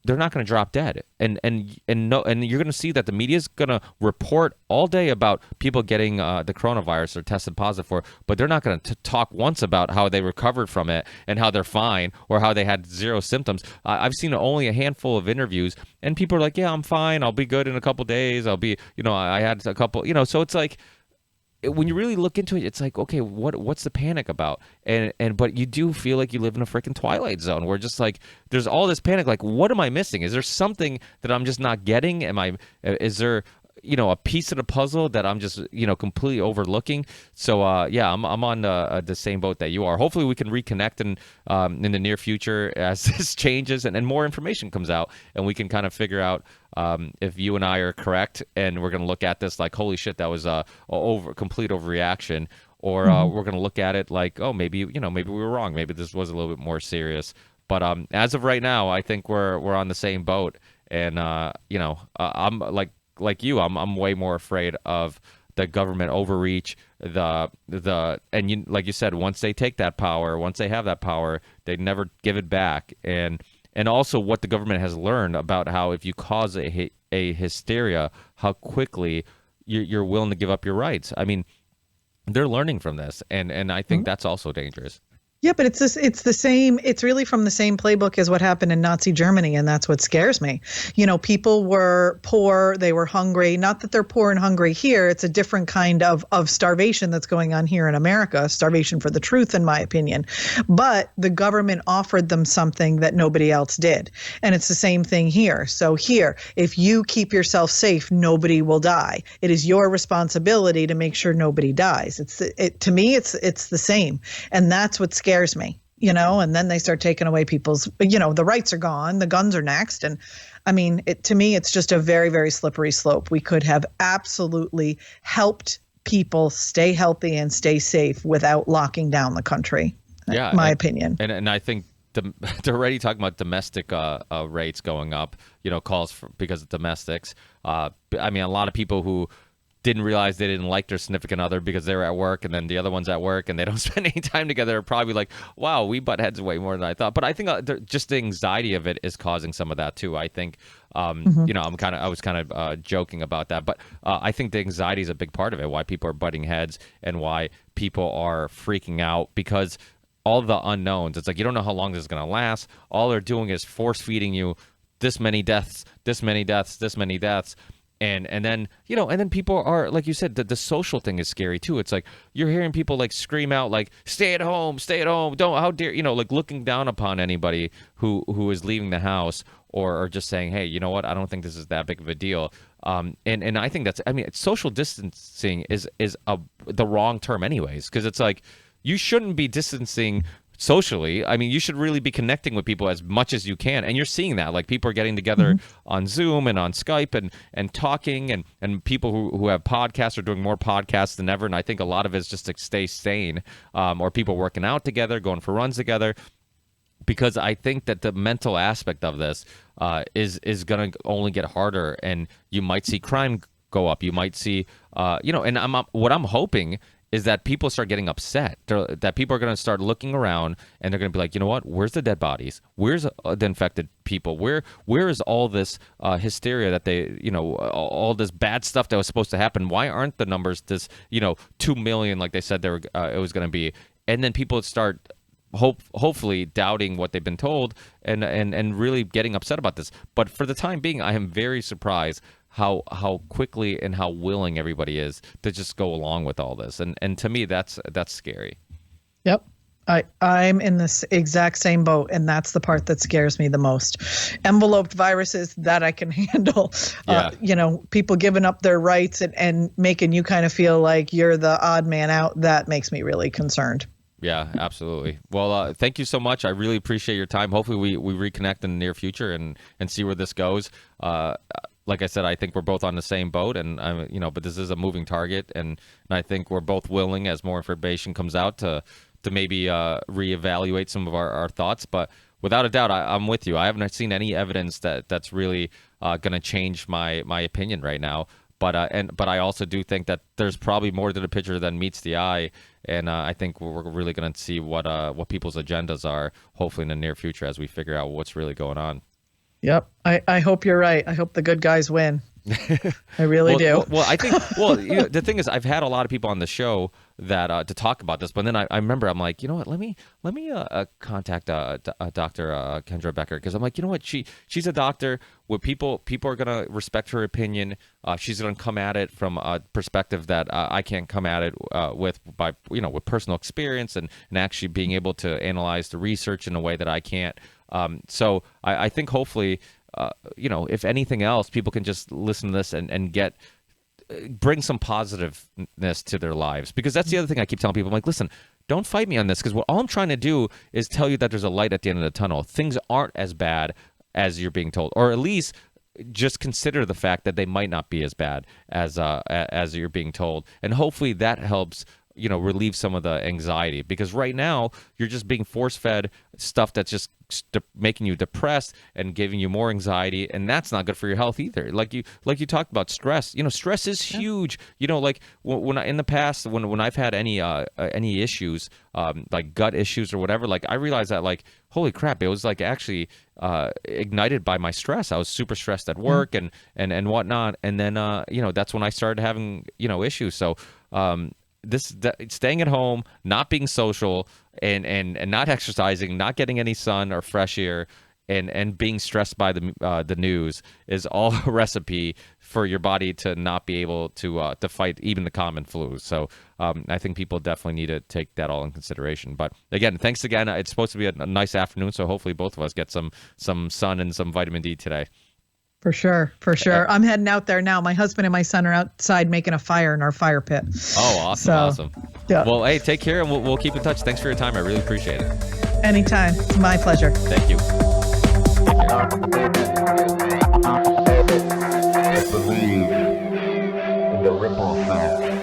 they're not going to drop dead, and you're going to see that the media is going to report all day about people getting the coronavirus or tested positive for it, but they're not going to talk once about how they recovered from it and how they're fine or how they had zero symptoms. I've seen only a handful of interviews, and people are like, yeah, I'm fine, I'll be good in a couple days, I'll be, I had a couple, so it's like, when you really look into it, it's like, okay, what's the panic about? But you do feel like you live in a freaking Twilight Zone where just like there's all this panic. Like, what am I missing? Is there something that I'm just not getting? Is there a piece of the puzzle that I'm just completely overlooking? So yeah, I'm on the same boat that you are. Hopefully we can reconnect in the near future as this changes and more information comes out, and we can kind of figure out if you and I are correct, and we're going to look at this like, holy shit, that was a complete overreaction, or we're going to look at it like, oh, maybe we were wrong, maybe this was a little bit more serious. But as of right now, I think we're on the same boat, and I'm like you, I'm way more afraid of the government overreach, and like you said, once they take that power, once they have that power, they never give it back, and also what the government has learned about how if you cause a hysteria, how quickly you're willing to give up your rights. I mean, they're learning from this, and I think that's also dangerous. Yeah, but it's the same. It's really from the same playbook as what happened in Nazi Germany, and that's what scares me. People were poor, they were hungry. Not that they're poor and hungry here. It's a different kind of starvation that's going on here in America, starvation for the truth, in my opinion. But the government offered them something that nobody else did, and it's the same thing here. So here, if you keep yourself safe, nobody will die. It is your responsibility to make sure nobody dies. To me, it's the same, and that's what scares me, and then they start taking away people's, the rights are gone, the guns are next. And I mean, to me, it's just a very, very slippery slope. We could have absolutely helped people stay healthy and stay safe without locking down the country. Yeah, my opinion. And I think they're already talking about domestic rates going up, calls because of domestics. I mean, a lot of people who didn't realize they didn't like their significant other because they were at work, and then the other one's at work and they don't spend any time together are probably like, wow, we butt heads way more than I thought. But I think just the anxiety of it is causing some of that too. I think, I was kind of joking about that, but I think the anxiety is a big part of it, why people are butting heads and why people are freaking out, because all the unknowns, it's like, you don't know how long this is going to last. All they're doing is force feeding you this many deaths, this many deaths, this many deaths. And then and then people are, like you said, the social thing is scary too. It's like you're hearing people like scream out like, stay at home, don't, how dare, like looking down upon anybody who is leaving the house, or just saying, hey, you know what, I don't think this is that big of a deal. And I think social distancing is the wrong term anyways, because it's like you shouldn't be distancing socially. I mean, you should really be connecting with people as much as you can. And you're seeing that. Like, people are getting together on Zoom and on Skype and talking, and people who have podcasts are doing more podcasts than ever. And I think a lot of it is just to stay sane, or people working out together, going for runs together. Because I think that the mental aspect of this is going to only get harder, and you might see crime go up. You might see, and what I'm hoping is that people start getting upset, that people are going to start looking around and they're going to be like, you know what, where's the dead bodies? Where's the infected people? Where is all this hysteria that they, all this bad stuff that was supposed to happen? Why aren't the numbers this, 2 million like they said it was going to be? And then people start hopefully doubting what they've been told and really getting upset about this. But for the time being, I am very surprised how quickly and how willing everybody is to just go along with all this. And to me, that's scary. Yep. I'm in this exact same boat, and that's the part that scares me the most. Enveloped viruses, that I can handle. Yeah. People giving up their rights and making you kind of feel like you're the odd man out, that makes me really concerned. Yeah, absolutely. Well, thank you so much. I really appreciate your time. Hopefully we reconnect in the near future and see where this goes. Like I said, I think we're both on the same boat, and but this is a moving target, and I think we're both willing, as more information comes out, to maybe reevaluate some of our thoughts. But without a doubt, I'm with you. I haven't seen any evidence that's really going to change my opinion right now. But I also do think that there's probably more to the picture than meets the eye, and I think we're really going to see what people's agendas are, hopefully in the near future, as we figure out what's really going on. Yep. I hope you're right. I hope the good guys win. I really do. Well, I think, the thing is, I've had a lot of people on the show that to talk about this. But then I remember I'm like, you know what? Let me contact Dr. Kendra Becker, because I'm like, you know what? She's a doctor. Where people are gonna respect her opinion. She's gonna come at it from a perspective that I can't come at it with personal experience and actually being able to analyze the research in a way that I can't. So I think hopefully, if anything else, people can just listen to this and bring some positiveness to their lives. Because that's the other thing I keep telling people. I'm like, listen, don't fight me on this, because all I'm trying to do is tell you that there's a light at the end of the tunnel. Things aren't as bad as you're being told, or at least just consider the fact that they might not be as bad as you're being told. And hopefully that helps relieve some of the anxiety, because right now you're just being force-fed stuff that's just making you depressed and giving you more anxiety, and that's not good for your health either. Like you talked about stress. Stress is huge. Like when in the past, when I've had any issues, like gut issues or whatever, like I realized that, like, holy crap, it was like actually ignited by my stress. I was super stressed at work and whatnot, and then that's when I started having issues. So staying at home, not being social, and not exercising, not getting any sun or fresh air, and being stressed by the news is all a recipe for your body to not be able to fight even the common flu. So I think people definitely need to take that all in consideration. But again, thanks again. It's supposed to be a nice afternoon, so hopefully both of us get some sun and some vitamin D today. For sure. I'm heading out there now. My husband and my son are outside making a fire in our fire pit. Oh, awesome. Yeah. Well, hey, take care, and we'll keep in touch. Thanks for your time. I really appreciate it. Anytime. It's my pleasure. Thank you. Take care. Believe in the ripple effect.